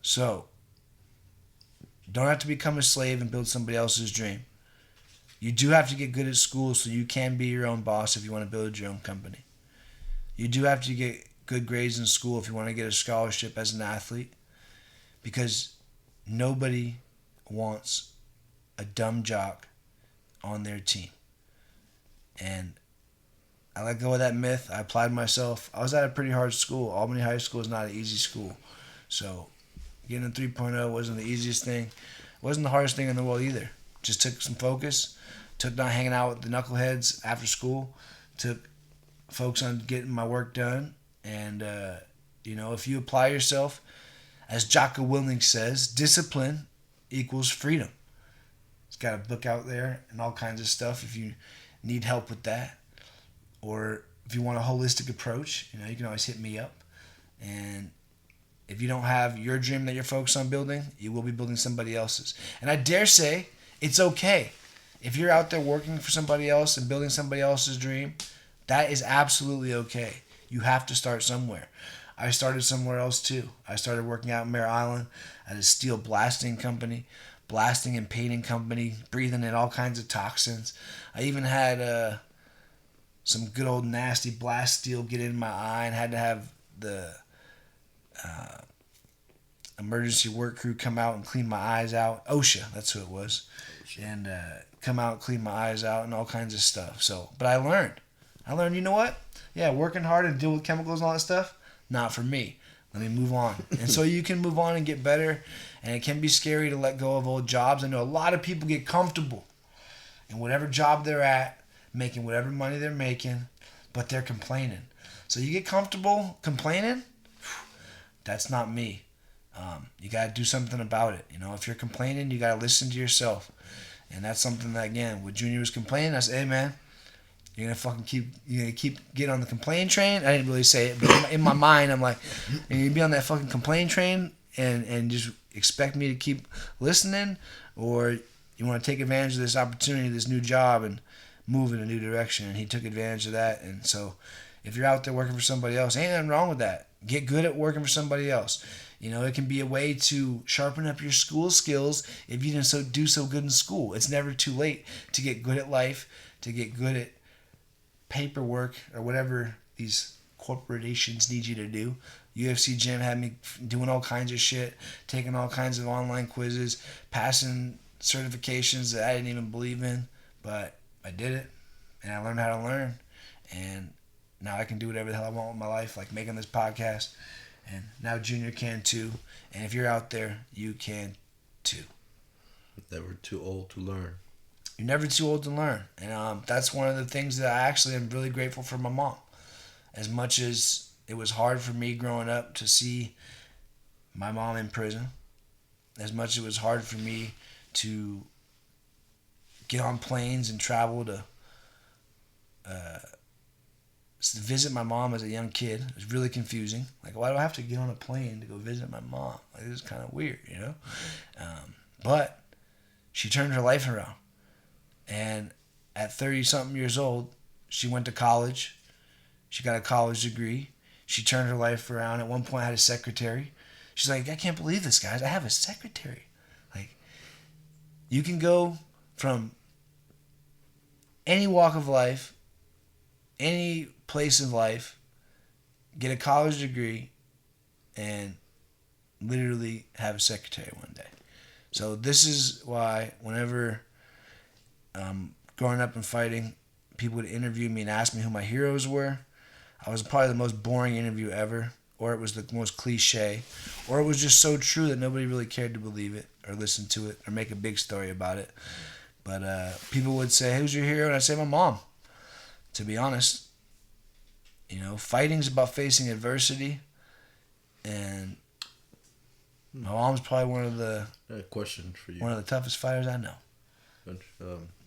So, don't have to become a slave and build somebody else's dream. You do have to get good at school so you can be your own boss if you want to build your own company. You do have to get good grades in school if you want to get a scholarship as an athlete, because nobody wants a dumb jock on their team. And I let go of that myth. I applied myself. I was at a pretty hard school. Albany High School is not an easy school. So getting a 3.0 wasn't the easiest thing. It wasn't the hardest thing in the world either. Just took some focus. Took not hanging out with the knuckleheads after school. Took focus on getting my work done. And, if you apply yourself, as Jocko Willink says, discipline equals freedom. He's got a book out there and all kinds of stuff if you need help with that. Or if you want a holistic approach, you can always hit me up. And if you don't have your dream that you're focused on building, you will be building somebody else's. And I dare say it's okay. If you're out there working for somebody else and building somebody else's dream, that is absolutely okay. You have to start somewhere. I started somewhere else too. I started working out in Mare Island at a steel blasting company, blasting and painting company, breathing in all kinds of toxins. I even had some good old nasty blast steel get in my eye and had to have the emergency work crew come out and clean my eyes out. OSHA, that's who it was. And come out and clean my eyes out and all kinds of stuff. But I learned, you know what? Yeah, working hard and deal with chemicals and all that stuff, not for me. Let me move on. And so you can move on and get better. And it can be scary to let go of old jobs. I know a lot of people get comfortable in whatever job they're at, making whatever money they're making, but they're complaining. So you get comfortable complaining? That's not me. You got to do something about it. If you're complaining, you got to listen to yourself. And that's something that, again, when Junior was complaining, I said, hey, man, you're going to keep getting on the complain train? I didn't really say it, but in my mind, I'm like, you're going to be on that fucking complain train and just expect me to keep listening? Or you want to take advantage of this opportunity, this new job, and move in a new direction? And he took advantage of that. And so if you're out there working for somebody else, ain't nothing wrong with that. Get good at working for somebody else. It can be a way to sharpen up your school skills if you didn't do so good in school. It's never too late to get good at life, to get good at paperwork or whatever these corporations need you to do. UFC Gym had me doing all kinds of shit, taking all kinds of online quizzes, passing certifications that I didn't even believe in, but I did it, and I learned how to learn, and now I can do whatever the hell I want with my life, like making this podcast. And now Junior can too. And if you're out there, you can too. Never too old to learn. You're never too old to learn. And that's one of the things that I actually am really grateful for my mom. As much as it was hard for me growing up to see my mom in prison, as much as it was hard for me to get on planes and travel to visit my mom as a young kid. It was really confusing. Like, why do I have to get on a plane to go visit my mom? Like, this is kind of weird, But she turned her life around. And at 30-something years old, she went to college. She got a college degree. She turned her life around. At one point, I had a secretary. She's like, I can't believe this, guys. I have a secretary. Like, you can go from any walk of life, any place in life, get a college degree, and literally have a secretary one day. So this is why whenever growing up and fighting, people would interview me and ask me who my heroes were. I was probably the most boring interview ever, or it was the most cliche, or it was just so true that nobody really cared to believe it or listen to it or make a big story about it. But people would say, who's your hero? And I'd say my mom, to be honest. Fighting's about facing adversity, and my mom's probably one of the question for you. One of the toughest fighters I know.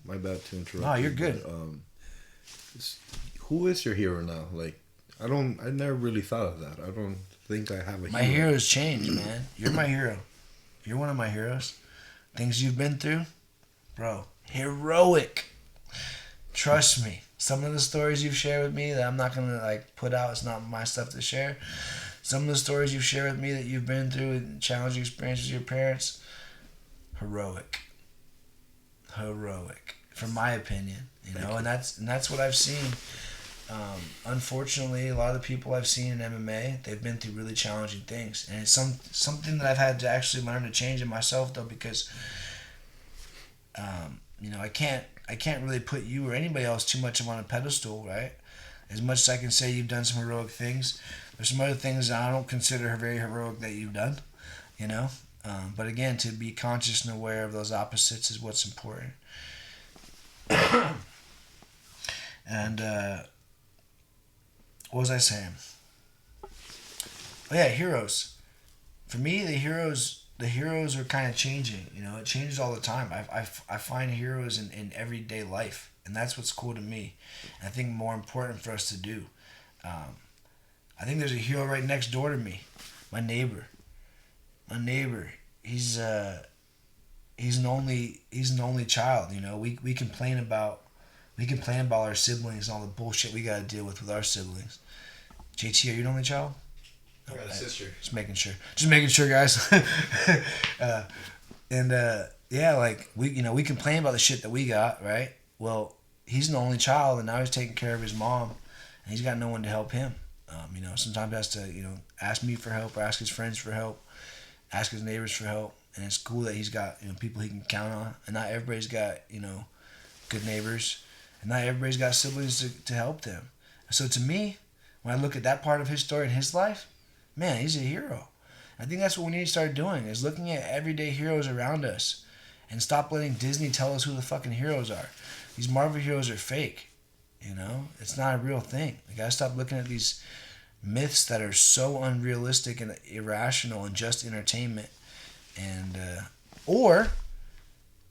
My bad to interrupt. No, you're good. But, who is your hero now? Like, I never really thought of that. I don't think I have a hero. My hero's changed, man. You're my hero. You're one of my heroes. Things you've been through, bro, heroic. Trust me. Some of the stories you've shared with me that I'm not going to put out, it's not my stuff to share. Some some of the stories you've shared with me that you've been through and challenging experiences with your parents, heroic, from my opinion. And that's what I've seen. Unfortunately, a lot of the people I've seen in MMA, they've been through really challenging things, and it's something that I've had to actually learn to change in myself, though, because I can't really put you or anybody else too much on a pedestal, right? As much as I can say you've done some heroic things, there's some other things that I don't consider very heroic that you've done, but again, to be conscious and aware of those opposites is what's important. And what was I saying? Oh yeah, heroes. For me, the heroes are kind of changing. It changes all the time. I find heroes in everyday life, and that's what's cool to me. And I think more important for us to do. I think there's a hero right next door to me, my neighbor. He's an only child. We complain about our siblings and all the bullshit we gotta deal with our siblings. JT, are you an only child? I got a sister. Just making sure, guys. We complain about the shit that we got, right? Well, he's an only child, and now he's taking care of his mom, and he's got no one to help him. Sometimes he has to, ask me for help, or ask his friends for help, ask his neighbors for help, and it's cool that he's got, people he can count on, and not everybody's got, good neighbors, and not everybody's got siblings to help them. So to me, when I look at that part of his story in his life, man, he's a hero. I think that's what we need to start doing, is looking at everyday heroes around us and stop letting Disney tell us who the fucking heroes are. These Marvel heroes are fake. It's not a real thing. We gotta stop looking at these myths that are so unrealistic and irrational and just entertainment. And, or,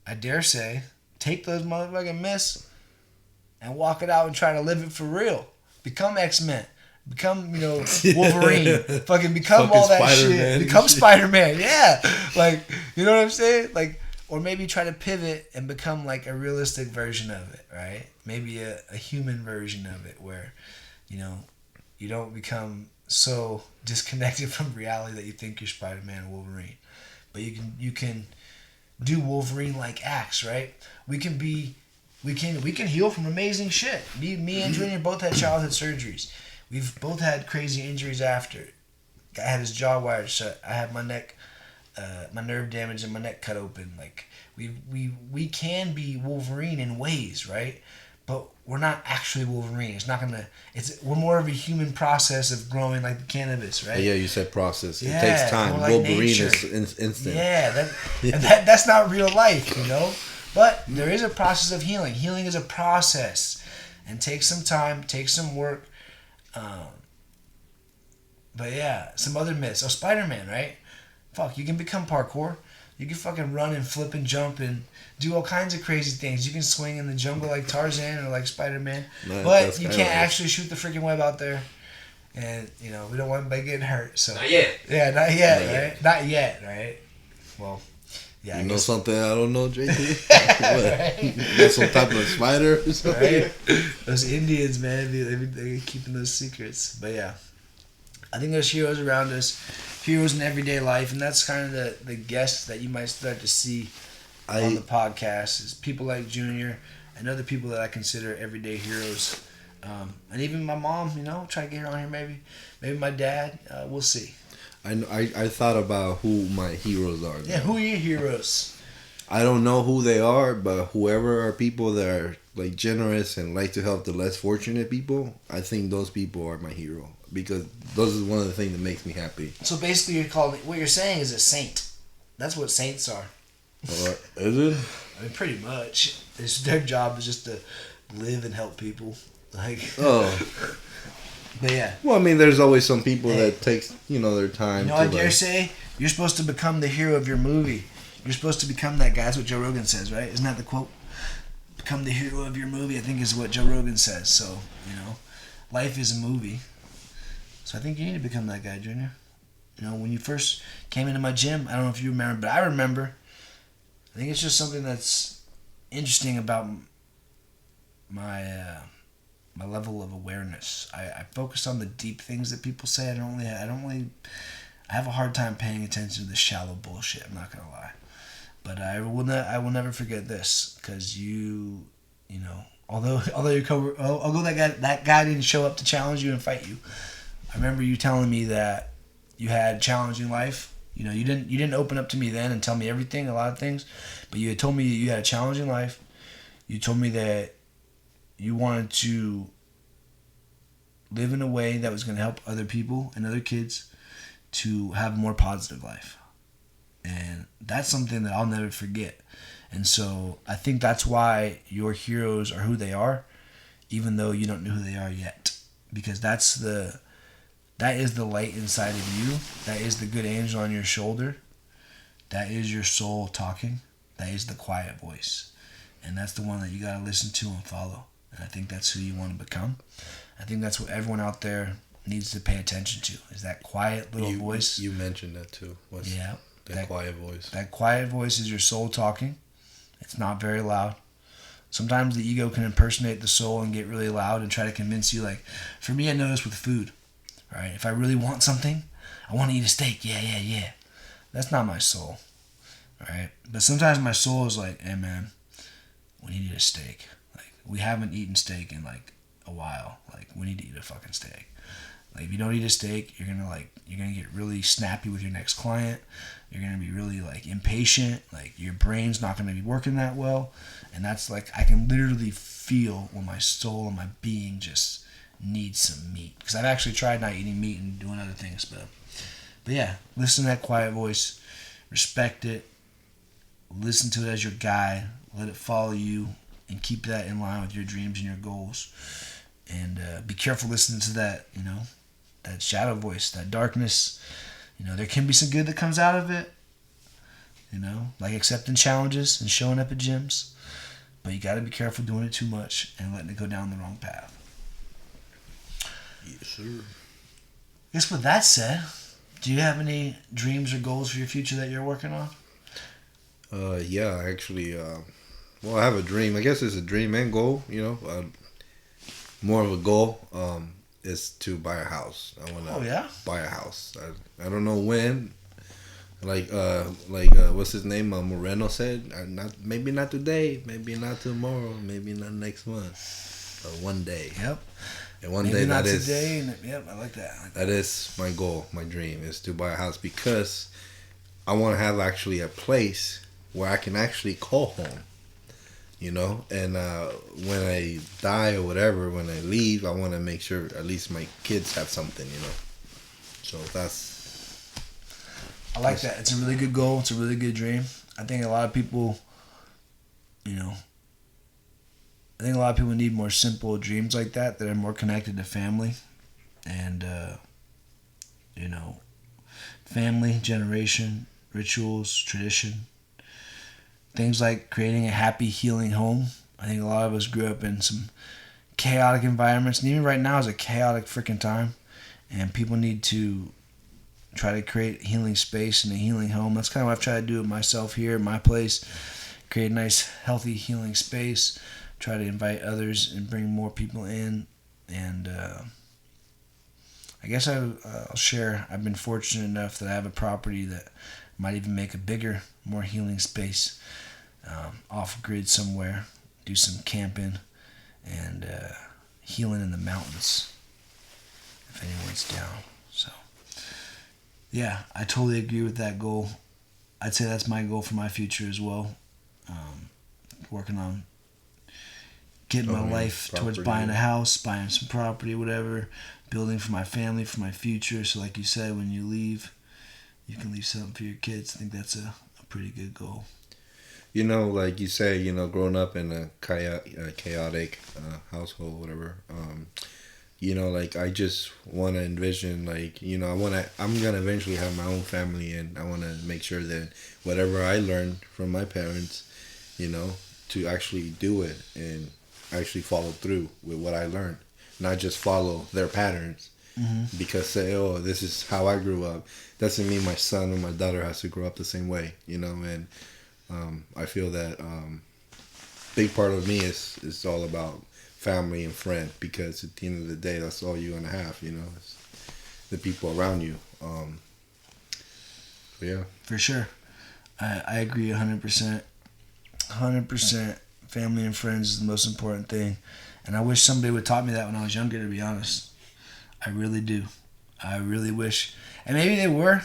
I dare say, take those motherfucking myths and walk it out and try to live it for real. Become X-Men. Become, Wolverine. Fucking become all that Spider-Man shit. Become Spider-Man. Yeah. You know what I'm saying? Or maybe try to pivot and become like a realistic version of it, right? Maybe a human version of it where, you don't become so disconnected from reality that you think you're Spider-Man or Wolverine. But you can do Wolverine-like acts, right? We can heal from amazing shit. Me and Junior both had childhood surgeries. We've both had crazy injuries after. I had his jaw wired shut. I had my neck, my nerve damage and my neck cut open. We can be Wolverine in ways, right? But we're not actually Wolverine. We're more of a human process of growing like the cannabis, right? Yeah, you said process. Yeah, it takes time. like Wolverine nature. is instant. Yeah, that's not real life, But there is a process of healing. Healing is a process, and takes some time, takes some work. But yeah, some other myths. Oh, Spider-Man, right? Fuck, you can become parkour. You can fucking run and flip and jump and do all kinds of crazy things. You can swing in the jungle like Tarzan or like Spider-Man. But you can't actually shoot the freaking web out there. And, we don't want anybody getting hurt. So. Not yet. Yeah, not yet, right? Not yet, right? Well, yeah. You know something I don't know, JT? Right? You know some type of spider or something? Right? Those Indians, man, they're keeping those secrets. But yeah, I think there's heroes around us, heroes in everyday life, and that's kind of the guests that you might start to see on the podcast is people like Junior and other people that I consider everyday heroes. And even my mom, try to get her on here maybe. Maybe my dad. We'll see. I thought about who my heroes are. Yeah, who are your heroes? I don't know who they are, but whoever are people that are like generous and like to help the less fortunate people, I think those people are my hero because those is one of the things that makes me happy. So basically, what you're saying is a saint. That's what saints are. Is it? I mean, pretty much. Their job is just to live and help people. But yeah. Well, I mean, there's always some people that takes their time. I dare say you're supposed to become the hero of your movie. You're supposed to become that guy. That's what Joe Rogan says, right? Isn't that the quote? Become the hero of your movie, I think is what Joe Rogan says. So, life is a movie. So I think you need to become that guy, Junior. When you first came into my gym, I don't know if you remember, but I remember. I think it's just something that's interesting about my my level of awareness. I focus on the deep things that people say. I have a hard time paying attention to the shallow bullshit. I'm not gonna lie, but I will never forget this, because you know, although that guy didn't show up to challenge you and fight you. I remember you telling me that you had a challenging life. You know, you didn't open up to me then and tell me everything, a lot of things, but you had told me you had a challenging life. You told me that you wanted to live in a way that was going to help other people and other kids to have a more positive life. And that's something that I'll never forget. And so I think that's why your heroes are who they are, even though you don't know who they are yet. Because that is the light inside of you. That is the good angel on your shoulder. That is your soul talking. That is the quiet voice. And that's the one that you got to listen to and follow. And I think that's who you want to become. I think that's what everyone out there needs to pay attention to, is that quiet little voice. You mentioned that too. That quiet voice. That quiet voice is your soul talking. It's not very loud. Sometimes the ego can impersonate the soul and get really loud and try to convince you. Like, for me, I notice with food, right? If I really want something, I want to eat a steak. Yeah. That's not my soul, right? But sometimes my soul is like, hey, man, we need to eat a steak. Like, we haven't eaten steak in, like, a while. Like, we need to eat a fucking steak. Like, if you don't eat a steak, you're gonna get really snappy with your next client. You're gonna be really, like, impatient. Like, your brain's not gonna be working that well. And that's, like, I can literally feel when my soul and my being just needs some meat. Because I've actually tried not eating meat and doing other things. But yeah, listen to that quiet voice. Respect it. Listen to it as your guide. Let it follow you. And keep that in line with your dreams and your goals. And be careful listening to that, that shadow voice, that darkness. There can be some good that comes out of it. Like accepting challenges and showing up at gyms. But you got to be careful doing it too much and letting it go down the wrong path. Yes, sir. I guess with that said, do you have any dreams or goals for your future that you're working on? Yeah, actually, well, I have a dream. I guess it's a dream and goal, more of a goal is to buy a house. I want to buy a house. I don't know when. Like what's his name? Moreno said, maybe not today, maybe not tomorrow, maybe not next month, but one day. Yep. And one maybe day not that today. is. Yep, I like that. That is my goal, my dream, is to buy a house, because I want to have actually a place where I can actually call home. And when I die or whatever, when I leave, I want to make sure at least my kids have something, So I like that. It's a really good goal. It's a really good dream. I think a lot of people, need more simple dreams like that are more connected to family. And, family, generation, rituals, tradition. Things like creating a happy, healing home. I think a lot of us grew up in some chaotic environments. And even right now is a chaotic freaking time. And people need to try to create healing space and a healing home. That's kind of what I've tried to do with myself here at my place. Create a nice, healthy, healing space. Try to invite others and bring more people in. And I guess I'll share. I've been fortunate enough that I have a property that might even make a bigger, more healing space off grid somewhere. Do some camping and healing in the mountains if anyone's down. So yeah, I totally agree with that goal. I'd say that's my goal for my future as well. Working on getting my life towards buying a house, buying some property, whatever, building for my family, for my future. So like you said, when you leave, you can leave something for your kids. I think that's a pretty good goal. Like you say, growing up in a chaotic household, whatever, like I just want to envision, like, I'm going to eventually have my own family, and I want to make sure that whatever I learned from my parents, to actually do it and actually follow through with what I learned, not just follow their patterns. Mm-hmm. Because say, oh, this is how I grew up, doesn't mean my son or my daughter has to grow up the same way, and I feel that big part of me is all about family and friend, because at the end of the day, that's all you're gonna have. It's the people around you. Yeah, for sure. I agree 100%. 100%. Family and friends is the most important thing, and I wish somebody would taught me that when I was younger. To be honest, I really do. I really wish, and maybe they were,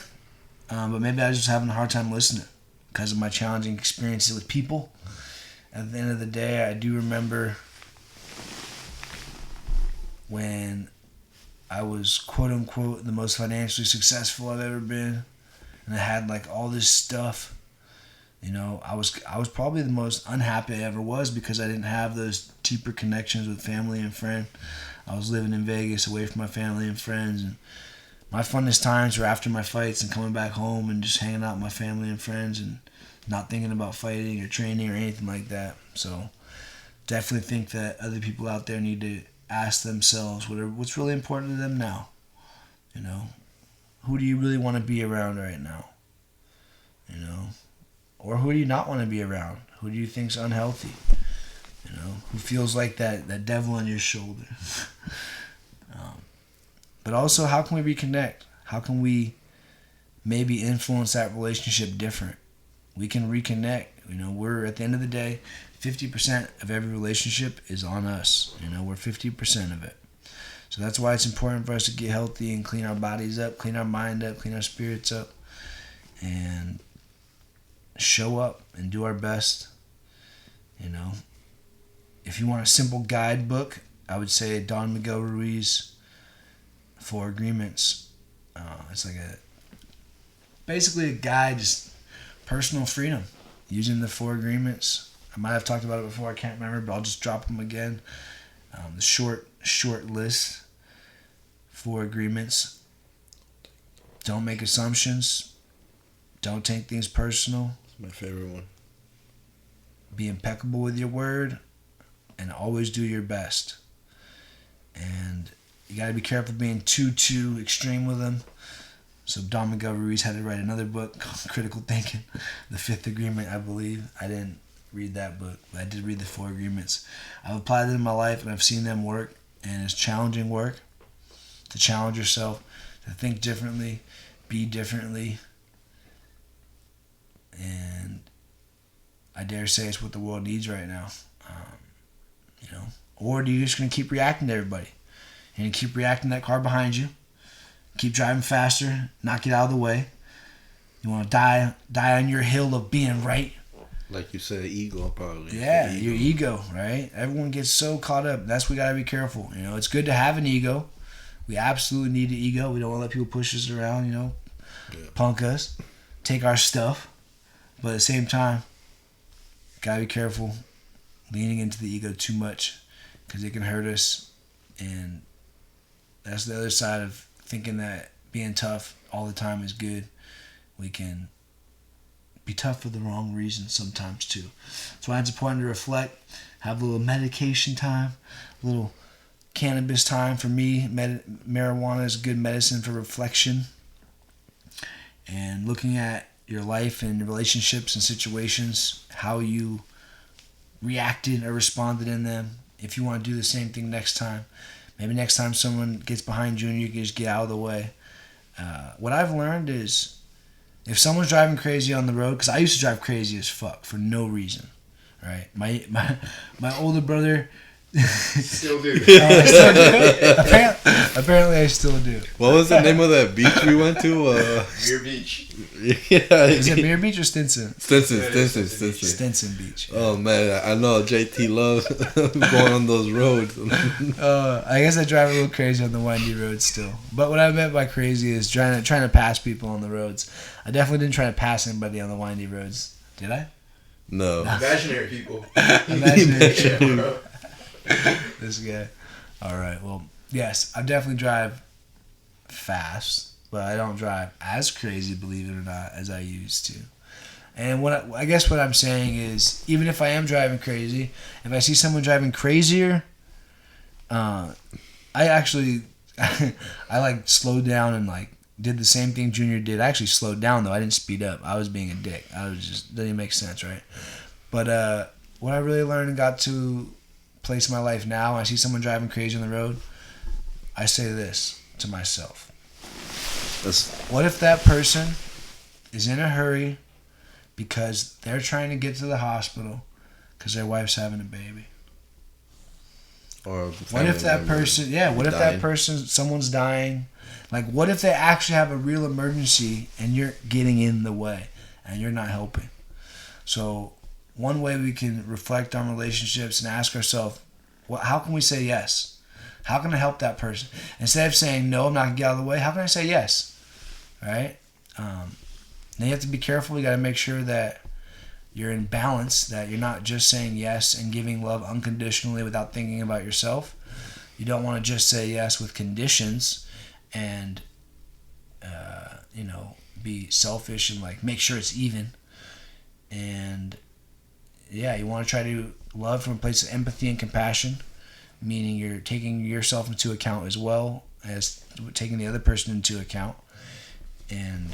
but maybe I was just having a hard time listening because of my challenging experiences with people. At the end of the day, I do remember when I was quote unquote the most financially successful I've ever been, and I had like all this stuff. I was probably the most unhappy I ever was because I didn't have those deeper connections with family and friends. I was living in Vegas away from my family and friends, and my funnest times were after my fights and coming back home and just hanging out with my family and friends and not thinking about fighting or training or anything like that. So definitely think that other people out there need to ask themselves what's really important to them now. Who do you really want to be around right now? Or who do you not want to be around? Who do you think's unhealthy? Who feels like that devil on your shoulder? But also, how can we reconnect? How can we maybe influence that relationship different? We can reconnect. We're at the end of the day, 50% of every relationship is on us. We're 50% of it. So that's why it's important for us to get healthy and clean our bodies up, clean our mind up, clean our spirits up, and show up and do our best. If you want a simple guidebook, I would say Don Miguel Ruiz, 4 Agreements. It's like basically a guide, just personal freedom, using the 4 Agreements. I might have talked about it before, I can't remember, but I'll just drop them again. The short list, 4 Agreements. Don't make assumptions. Don't take things personal. My favorite one. Be impeccable with your word, and always do your best. And you gotta be careful being too extreme with them. So Don Miguel Ruiz had to write another book called Critical Thinking, the 5th Agreement, I believe. I didn't read that book, but I did read the 4 Agreements. I've applied them in my life, and I've seen them work, and it's challenging work to challenge yourself, to think differently, be differently. And I dare say it's what the world needs right now. Or are you just going to keep reacting to everybody? You're going to keep reacting to that car behind you, keep driving faster, not get out of the way. You want to die on your hill of being right. Like you said, ego probably. Yeah, your ego, right? Everyone gets so caught up. That's why we got to be careful. It's good to have an ego. We absolutely need an ego. We don't want to let people push us around, punk us, take our stuff. But at the same time, gotta be careful leaning into the ego too much, because it can hurt us. And that's the other side of thinking that being tough all the time is good. We can be tough for the wrong reasons sometimes too. That's why it's important to reflect, have a little medication time, a little cannabis time. For me, marijuana is good medicine for reflection and looking at your life and relationships and situations, how you reacted or responded in them. If you want to do the same thing next time, maybe next time someone gets behind you and you can just get out of the way. What I've learned is, if someone's driving crazy on the road, because I used to drive crazy as fuck for no reason, right? My older brother. Still do. Still do. Apparently, I still do. What was the name of that beach we went to? Muir Beach. Yeah. Is it Muir Beach or Stinson? Stinson Beach. Oh man, I know JT loves going on those roads. I guess I drive a little crazy on the windy roads still. But what I meant by crazy is trying to pass people on the roads. I definitely didn't try to pass anybody on the windy roads. Did I? No. Imaginary people. Imaginary. Yeah, this guy. All right. Well, yes, I definitely drive fast, but I don't drive as crazy, believe it or not, as I used to. And I guess what I'm saying is, even if I am driving crazy, if I see someone driving crazier, I actually I like slowed down and like did the same thing Junior did. I actually slowed down though. I didn't speed up. I was being a dick. I was just, doesn't even make sense, right? But what I really learned and got to place in my life now, I see someone driving crazy on the road, I say this to myself. What if that person is in a hurry because they're trying to get to the hospital because their wife's having a baby? Or what if that person, what if that person, someone's dying? Like, what if they actually have a real emergency and you're getting in the way and you're not helping? So, one way we can reflect on relationships and ask ourselves, how can we say yes? How can I help that person? Instead of saying, no, I'm not going to get out of the way, how can I say yes? Right? Then you have to be careful. You got to make sure that you're in balance, that you're not just saying yes and giving love unconditionally without thinking about yourself. You don't want to just say yes with conditions and, be selfish and like make sure it's even. And you want to try to love from a place of empathy and compassion, meaning you're taking yourself into account as well as taking the other person into account and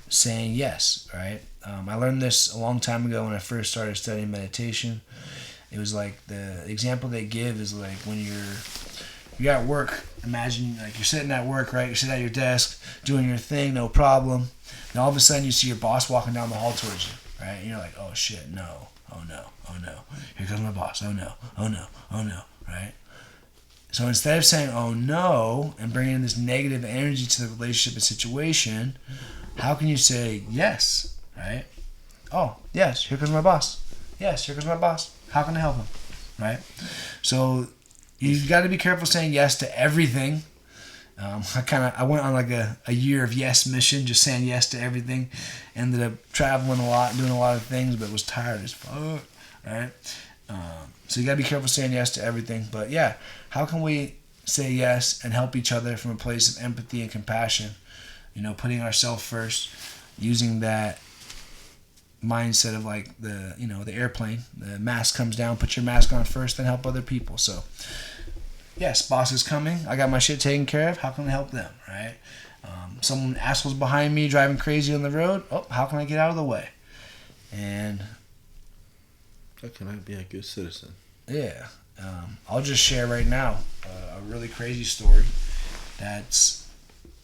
saying yes, right? I learned this a long time ago when I first started studying meditation. It was like the example they give is like when you're at work. Imagine like you're sitting at work, right? You're sitting at your desk doing your thing, no problem. And all of a sudden you see your boss walking down the hall towards you, right? And you're like, oh shit, no, oh no, oh no. Here comes my boss, oh no, oh no, oh no, right? So instead of saying, oh no, and bringing this negative energy to the relationship and situation, how can you say yes, right? Oh, yes, here comes my boss. Yes, here comes my boss. How can I help him, right? So you've got to be careful saying yes to everything. I went on like a year of yes mission, just saying yes to everything. Ended up traveling a lot, doing a lot of things, but was tired as fuck, right? So you got to be careful saying yes to everything. But yeah, how can we say yes and help each other from a place of empathy and compassion? Putting ourselves first, using that mindset of like the airplane. The mask comes down, put your mask on first, then help other people. So yes, boss is coming. I got my shit taken care of. How can I help them, right? Someone asshole's behind me driving crazy on the road. Oh, how can I get out of the way? And how can I be a good citizen? Yeah. I'll just share right now a really crazy story that's...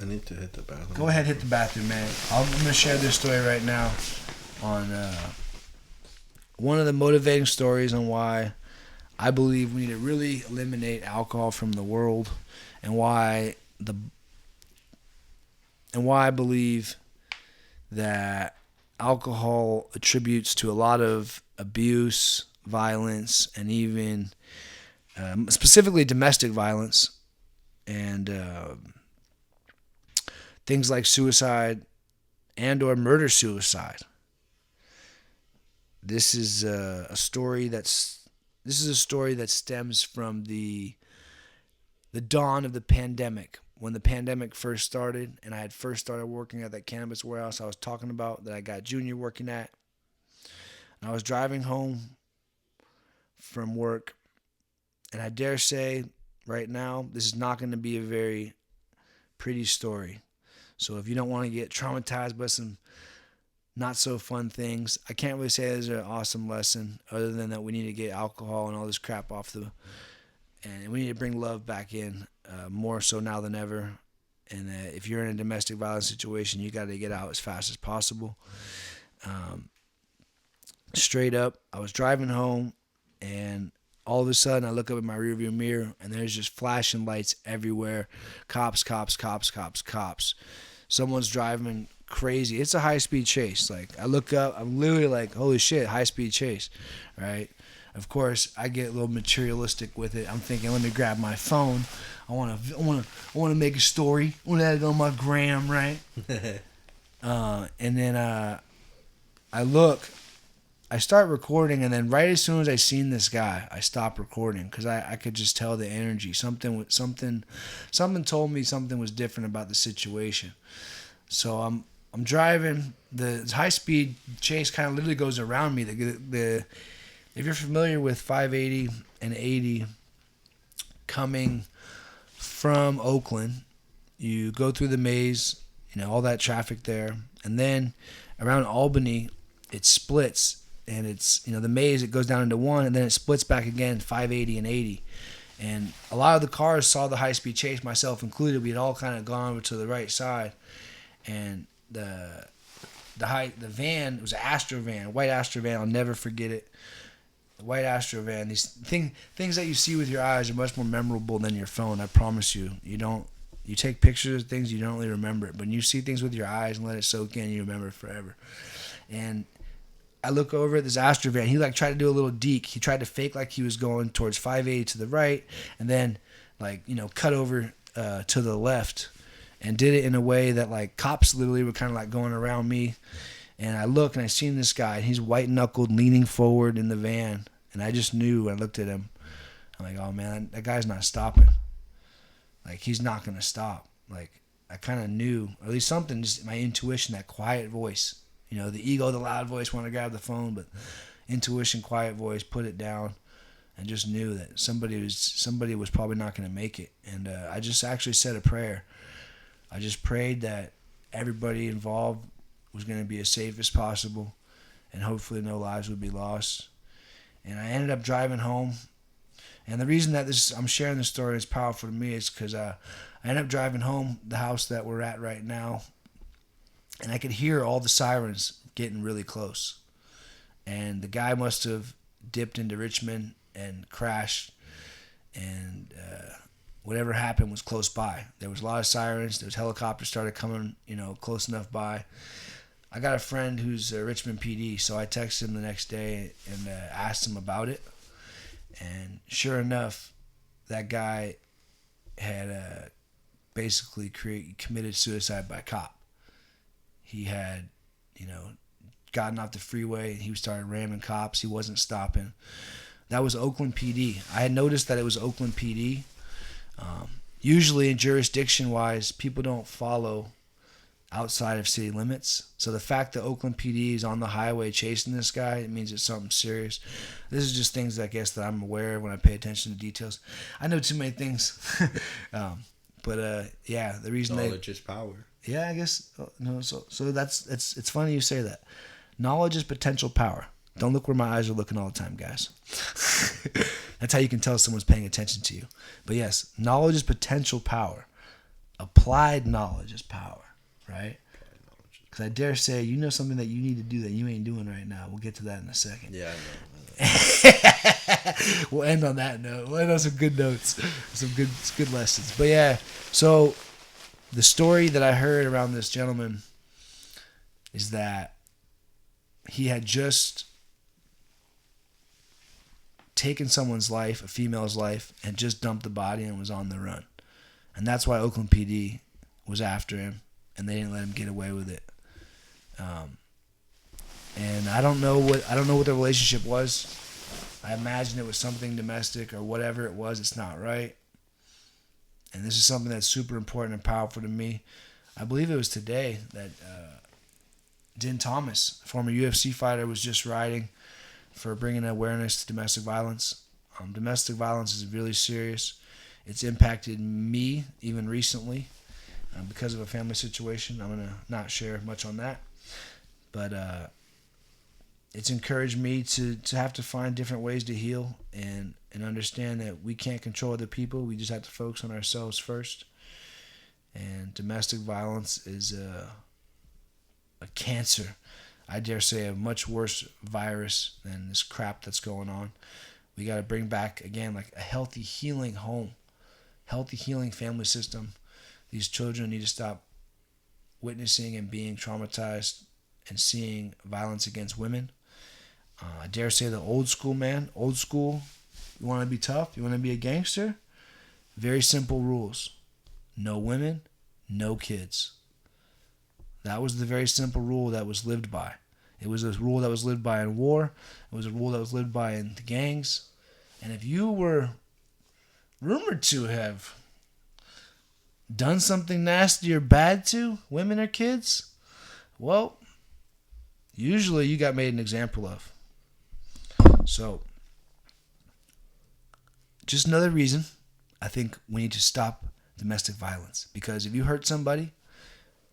I need to hit the bathroom. Go ahead, hit the bathroom, man. I'm going to share this story right now on one of the motivating stories on why I believe we need to really eliminate alcohol from the world, and why I believe that alcohol attributes to a lot of abuse, violence, and even specifically domestic violence and things like suicide and or murder-suicide. This is a story that stems from the dawn of the pandemic. When the pandemic first started and I had first started working at that cannabis warehouse I was talking about that I got Junior working at. And I was driving home from work, and I dare say right now this is not going to be a very pretty story. So if you don't want to get traumatized by some not so fun things, I can't really say there's an awesome lesson other than that we need to get alcohol and all this crap off and we need to bring love back in more so now than ever. And if you're in a domestic violence situation, you got to get out as fast as possible. Straight up, I was driving home, and all of a sudden I look up in my rearview mirror, and there's just flashing lights everywhere. Cops. Someone's driving crazy. It's a high-speed chase. Like, I look up, I'm literally like, holy shit, high-speed chase, right? Of course, I get a little materialistic with it. I'm thinking, let me grab my phone. I want to make a story. I want to add it on my gram, right? And then I start recording, and then right as soon as I seen this guy, I stopped recording because I could just tell the energy. Something told me something was different about the situation. So I'm driving. The high speed chase kind of literally goes around me. If you're familiar with 580 and 80 coming from Oakland, you go through the maze, all that traffic there, and then around Albany, it splits and it's, the maze, it goes down into one, and then it splits back again, 580 and 80. And a lot of the cars saw the high-speed chase, myself included. We had all kind of gone over to the right side, and the van, it was an Astro van, a white Astro van. I'll never forget it. The white Astro van. These things that you see with your eyes are much more memorable than your phone. I promise you. You take pictures of things, you don't really remember it. But when you see things with your eyes and let it soak in, you remember it forever. And I look over at this Astro van. He tried to do a little deke. He tried to fake like he was going towards 580 to the right, and then cut over to the left, and did it in a way that cops literally were kind of going around me. And I look and I seen this guy, and he's white knuckled, leaning forward in the van, and I just knew. I looked at him. I'm like, oh man, that guy's not stopping. He's not gonna stop. I kind of knew, or at least something, just my intuition, that quiet voice. The ego, the loud voice, want to grab the phone, but intuition, quiet voice, put it down, and just knew that somebody was probably not going to make it. And I just actually said a prayer. I just prayed that everybody involved was going to be as safe as possible, and hopefully no lives would be lost. And I ended up driving home. And the reason that I'm sharing this story is powerful to me is because I ended up driving home, the house that we're at right now, and I could hear all the sirens getting really close. And the guy must have dipped into Richmond and crashed, and whatever happened was close by. There was a lot of sirens. There was helicopters started coming, close enough by. I got a friend who's a Richmond PD, so I texted him the next day and asked him about it. And sure enough, that guy had basically committed suicide by cop. He had, gotten off the freeway, and he started ramming cops. He wasn't stopping. That was Oakland PD. I had noticed that it was Oakland PD. Usually, jurisdiction-wise, people don't follow outside of city limits. So the fact that Oakland PD is on the highway chasing this guy, it means it's something serious. This is just things, I guess, that I'm aware of when I pay attention to details. I know too many things. But the reason knowledge is power. Yeah, I guess. No, so it's funny you say that. Knowledge is potential power. Don't look where my eyes are looking all the time, guys. That's how you can tell someone's paying attention to you. But yes, knowledge is potential power. Applied knowledge is power, right? Because I dare say, something that you need to do that you ain't doing right now. We'll get to that in a second. Yeah, I know. We'll end on that note. We'll end on some good notes, some good lessons. But yeah, so the story that I heard around this gentleman is that he had just taken someone's life, a female's life, and just dumped the body and was on the run. And that's why Oakland PD was after him, and they didn't let him get away with it. And I don't know what the relationship was. I imagine it was something domestic or whatever it was. It's not right. And this is something that's super important and powerful to me. I believe it was today that Din Thomas, a former UFC fighter, was just writing for bringing awareness to domestic violence. Domestic violence is really serious. It's impacted me even recently because of a family situation. I'm going to not share much on that. But it's encouraged me to have to find different ways to heal and understand that we can't control other people. We just have to focus on ourselves first. And domestic violence is a cancer. I dare say a much worse virus than this crap that's going on. We got to bring back, again, a healthy healing home, healthy healing family system. These children need to stop witnessing and being traumatized and seeing violence against women. I dare say the old school, man. Old school. You want to be tough? You want to be a gangster? Very simple rules. No women, no kids. That was the very simple rule that was lived by. It was a rule that was lived by in war. It was a rule that was lived by in the gangs. And if you were rumored to have done something nasty or bad to women or kids, well, usually you got made an example of. So, just another reason I think we need to stop domestic violence. Because if you hurt somebody,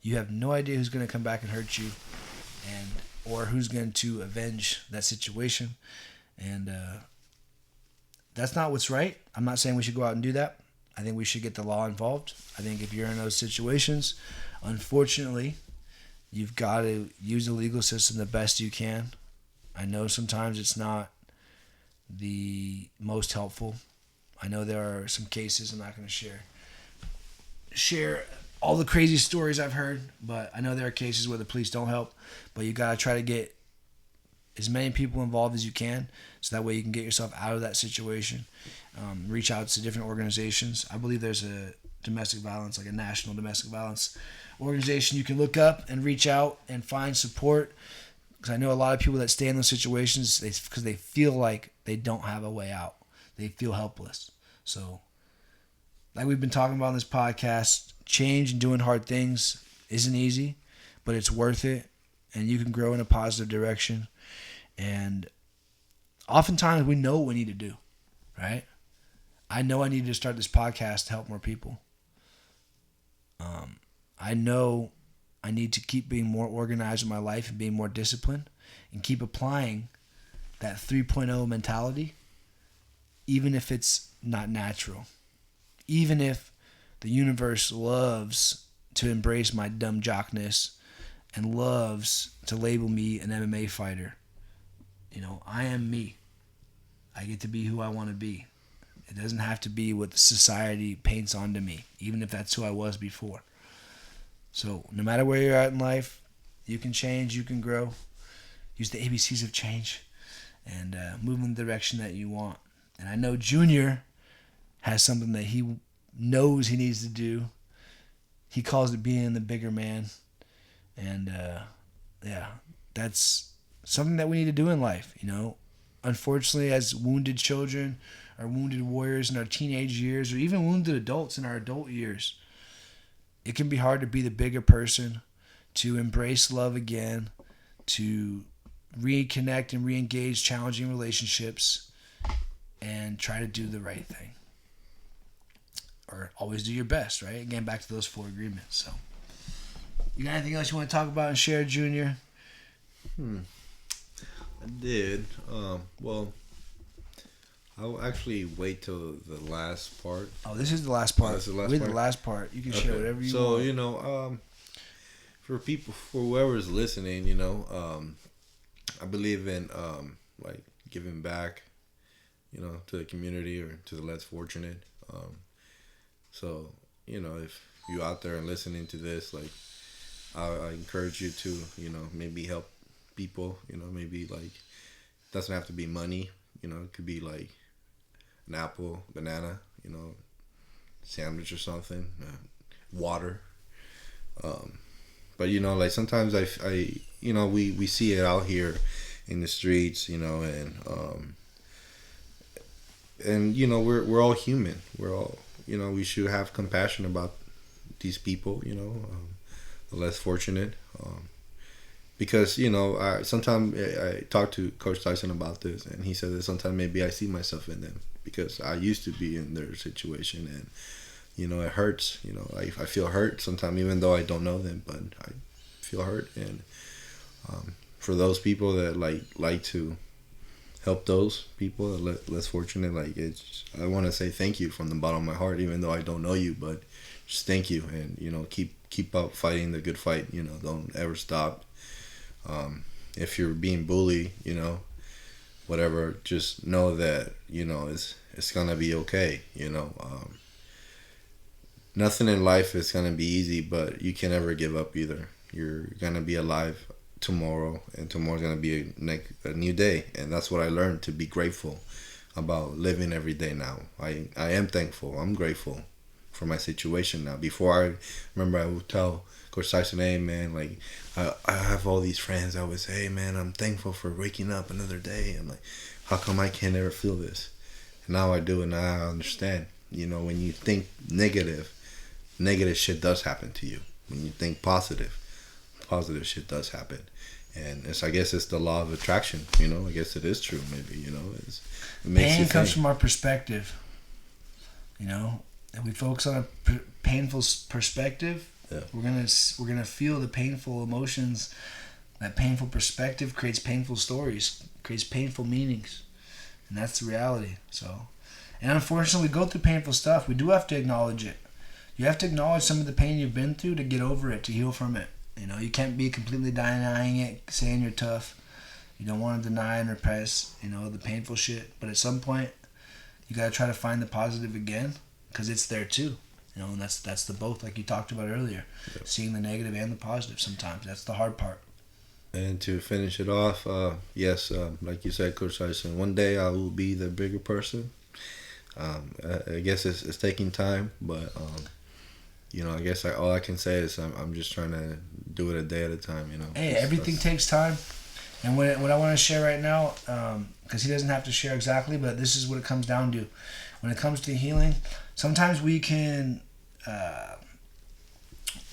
you have no idea who's going to come back and hurt you. and or who's going to avenge that situation. And that's not what's right. I'm not saying we should go out and do that. I think we should get the law involved. I think if you're in those situations, unfortunately, you've got to use the legal system the best you can. I know sometimes it's not the most helpful. I know there are some cases, I'm not going to share all the crazy stories I've heard, but I know there are cases where the police don't help. But you got to try to get as many people involved as you can, so that way you can get yourself out of that situation. Reach out to different organizations. I believe there's a domestic violence, like a national domestic violence organization you can look up and reach out and find support. Because I know a lot of people that stay in those situations because they feel like they don't have a way out. They feel helpless. So, like we've been talking about on this podcast, change and doing hard things isn't easy, but it's worth it, and you can grow in a positive direction. And oftentimes we know what we need to do, right? I know I need to start this podcast to help more people. I know I need to keep being more organized in my life and being more disciplined and keep applying that 3.0 mentality, even if it's not natural. Even if the universe loves to embrace my dumb jockness and loves to label me an MMA fighter. You know, I am me. I get to be who I want to be. It doesn't have to be what society paints onto me, even if that's who I was before. So no matter where you're at in life, you can change, you can grow. Use the ABCs of change and move in the direction that you want. And I know Junior has something that he knows he needs to do. He calls it being the bigger man. And that's something that we need to do in life, you know. Unfortunately, as wounded children or wounded warriors in our teenage years, or even wounded adults in our adult years, it can be hard to be the bigger person, to embrace love again, to reconnect and re-engage challenging relationships, and try to do the right thing. Or always do your best, right? Again, back to those 4 agreements. So, you got anything else you want to talk about and share, Junior? I did. Well, I'll actually wait till the last part. Oh, this is the last part. This is the last We're part? the last part. You can share whatever you want. So, you know, for people, for whoever's listening, you know, I believe in, like, giving back, you know, to the community or to the less fortunate. So, you know, if you out there and listening to this, like, I encourage you to, you know, maybe help people, you know, maybe, like, it doesn't have to be money, you know, it could be, like, an apple, banana, you know, sandwich or something, water. But, you know, like, sometimes I you know, we see it out here in the streets, you know, and you know, we're all human. We're all, you know, we should have compassion about these people, you know, the less fortunate. Because, you know, sometimes I talked to Coach Tyson about this, and he said that sometimes maybe I see myself in them because I used to be in their situation, and, you know, it hurts. You know, I feel hurt sometimes, even though I don't know them, but I feel hurt. And for those people that like to help those people less fortunate, like, I want to say thank you from the bottom of my heart, even though I don't know you, but just thank you, and, you know, keep up fighting the good fight. You know, don't ever stop. If you're being bullied, you know, whatever, just know that, you know, it's gonna be okay. You know, nothing in life is gonna be easy, but you can never give up either. You're gonna be alive tomorrow, and tomorrow's gonna be a new day, and that's what I learned, to be grateful about living every day now. I am thankful. I'm grateful for my situation now. Before, I remember I would tell Coach Tyson, hey man, like, I have all these friends that would say, hey man, I'm thankful for waking up another day. I'm like, how come I can't ever feel this? And now I do, and now I understand. You know, when you think negative shit does happen to you. When you think positive shit does happen. And I guess it's the law of attraction. You know, I guess it is true. Maybe, you know, it makes pain you comes think. from our perspective. You know, if we focus on a painful perspective, yeah, we're gonna feel the painful emotions That painful perspective creates painful stories, creates painful meanings. And that's the reality. So, and unfortunately, we go through painful stuff. We do have to acknowledge it. You have to acknowledge some of the pain you've been through to get over it, to heal from it. You know, you can't be completely denying it, saying you're tough. You don't want to deny and repress, you know, the painful shit. But at some point, you got to try to find the positive again, because it's there too. You know, and that's the both, like you talked about earlier. Yep. Seeing the negative and the positive sometimes. That's the hard part. And to finish it off, yes, like you said, Coach Tyson, one day I will be the bigger person. I guess it's taking time, but you know, I guess all I can say is I'm just trying to do it a day at a time. You know. Hey, everything takes time, and what I want to share right now, because he doesn't have to share exactly, but this is what it comes down to. When it comes to healing, sometimes we can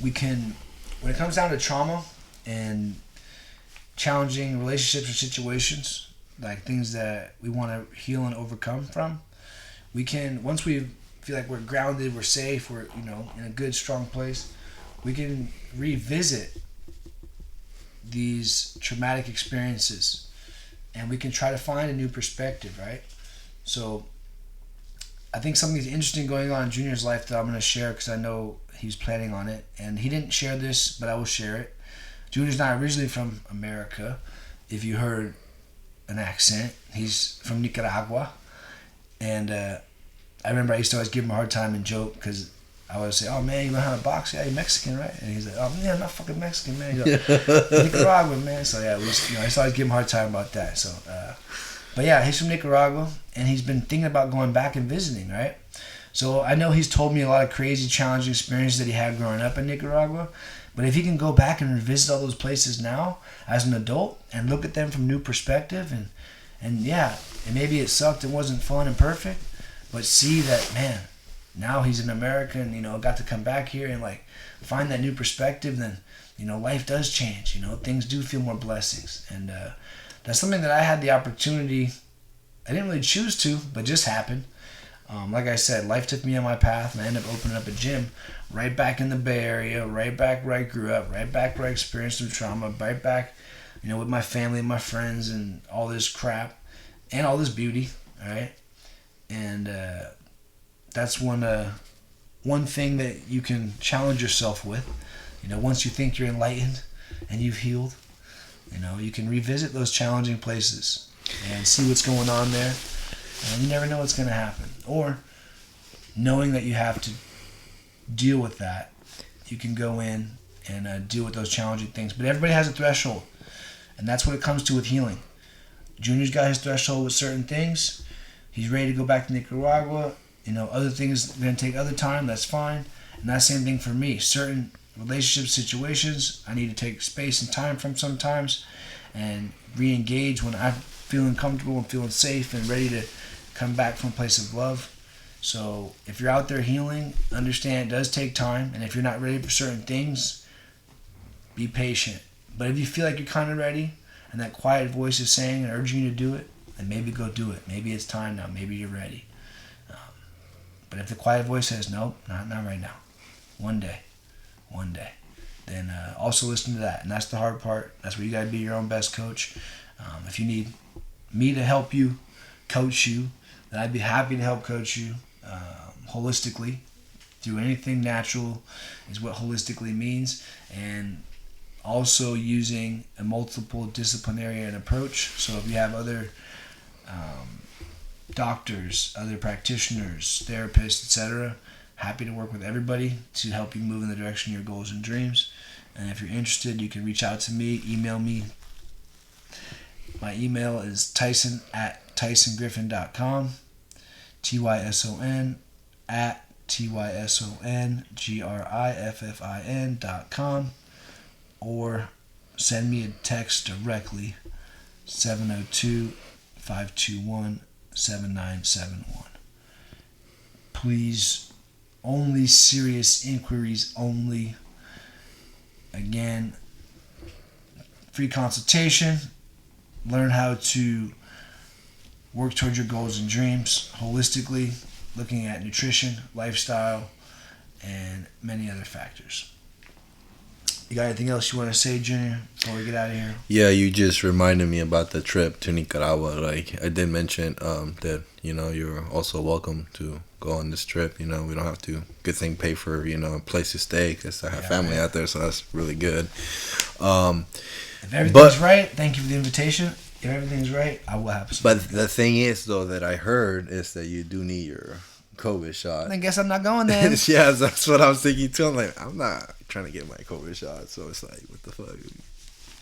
when it comes down to trauma and challenging relationships or situations, like things that we want to heal and overcome from, we can, once we feel like we're grounded, we're safe, we're, you know, in a good, strong place, we can revisit these traumatic experiences and we can try to find a new perspective, right? So I think something's interesting going on in Junior's life that I'm going to share, because I know he's planning on it, and he didn't share this, but I will share it. Junior's not originally from America. If you heard an accent, he's from Nicaragua. And I remember I used to always give him a hard time and joke, because I would say, "Oh man, you know how to box? Yeah, you're Mexican, right?" And he's like, "Oh man, I'm not fucking Mexican, man." He's like, "Nicaraguan, man." So yeah, I used to always give him a hard time about that. So, but yeah, he's from Nicaragua, and he's been thinking about going back and visiting, right? So I know he's told me a lot of crazy, challenging experiences that he had growing up in Nicaragua. But if he can go back and revisit all those places now as an adult and look at them from a new perspective, and yeah, and maybe it sucked, it wasn't fun and perfect, but see that, man, now he's an American, you know, got to come back here and like find that new perspective, then, you know, life does change, you know, things do feel more blessings. And that's something that I had the opportunity, I didn't really choose to, but just happened. Like I said, life took me on my path, and I ended up opening up a gym right back in the Bay Area, right back where I grew up, right back where I experienced some trauma, right back, you know, with my family and my friends and all this crap and all this beauty, all right? And that's one thing that you can challenge yourself with. You know, once you think you're enlightened and you've healed, you know, you can revisit those challenging places and see what's going on there. And you never know what's going to happen. Or knowing that you have to deal with that, you can go in and deal with those challenging things. But everybody has a threshold. And that's what it comes to with healing. Junior's got his threshold with certain things. He's ready to go back to Nicaragua. You know, other things are going to take other time. That's fine. And that's the same thing for me. Certain relationship situations, I need to take space and time from sometimes and re-engage when I'm feeling comfortable and feeling safe and ready to come back from a place of love. So if you're out there healing, understand it does take time, and if you're not ready for certain things, be patient. But if you feel like you're kind of ready and that quiet voice is saying and urging you to do it, then maybe go do it. Maybe it's time now. Maybe you're ready. But if the quiet voice says nope, not right now, one day, then also listen to that. And that's the hard part. That's where you got to be your own best coach. If you need me to help you, coach you, then I'd be happy to help coach you holistically. Do anything natural is what holistically means. And also using a multiple disciplinary approach. So if you have other doctors, other practitioners, therapists, etc., happy to work with everybody to help you move in the direction of your goals and dreams. And if you're interested, you can reach out to me, email me. My email is tyson@tysongriffin.com, tyson@tysongriffin.com, or send me a text directly, 702-521-7971. Please, only serious inquiries only. Again, free consultation. Learn how to work towards your goals and dreams holistically, looking at nutrition, lifestyle, and many other factors. You got anything else you want to say, Junior, before we get out of here? Yeah, you just reminded me about the trip to Nicaragua. Like, I did mention that, you're also welcome to go on this trip. We don't have to, good thing, pay for, a place to stay because I have family out there, so that's really good. If everything's right, thank you for the invitation. If everything's right, I will have some. But the thing is, though, that I heard is that you do need your COVID shot. I guess I'm not going then. Yeah, that's what I was thinking too. I'm like, I'm not trying to get my COVID shot, so it's like, what the fuck?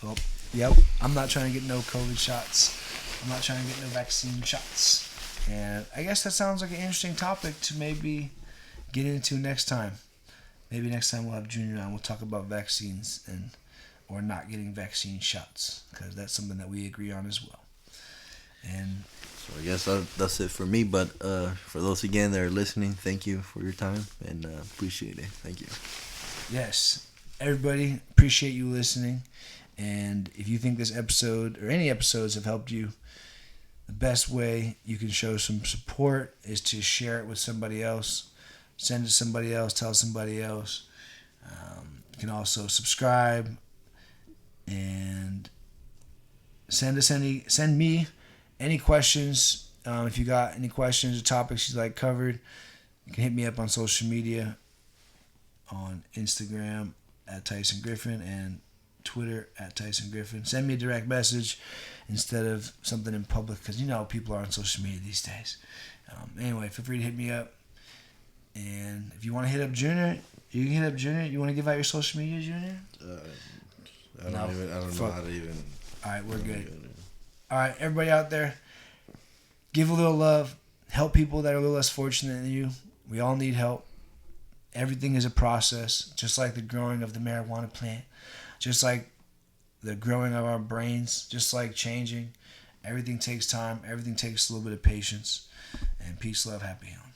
Well, yep, I'm not trying to get no COVID shots. I'm not trying to get no vaccine shots. And I guess that sounds like an interesting topic to maybe get into next time. Maybe next time we'll have Junior on. We'll talk about vaccines or not getting vaccine shots, because that's something that we agree on as well. And so I guess that's it for me. But for those again that are listening, thank you for your time and appreciate it. Thank you. Yes, everybody, appreciate you listening. And if you think this episode or any episodes have helped you, the best way you can show some support is to share it with somebody else. Send it to somebody else. Tell somebody else. You can also subscribe and send me any questions. If you got any questions or topics you'd like covered, you can hit me up on social media, on Instagram at Tyson Griffin and Twitter at Tyson Griffin. Send me a direct message instead of something in public, because people are on social media these days. Anyway, feel free to hit me up. And if you want to hit up Junior, you can hit up Junior. You want to give out your social media, Junior? I don't know how to even. All right, we're good. All right, everybody out there, give a little love. Help people that are a little less fortunate than you. We all need help. Everything is a process, just like the growing of the marijuana plant, just like the growing of our brains, just like changing. Everything takes time. Everything takes a little bit of patience. And peace, love, happy healing.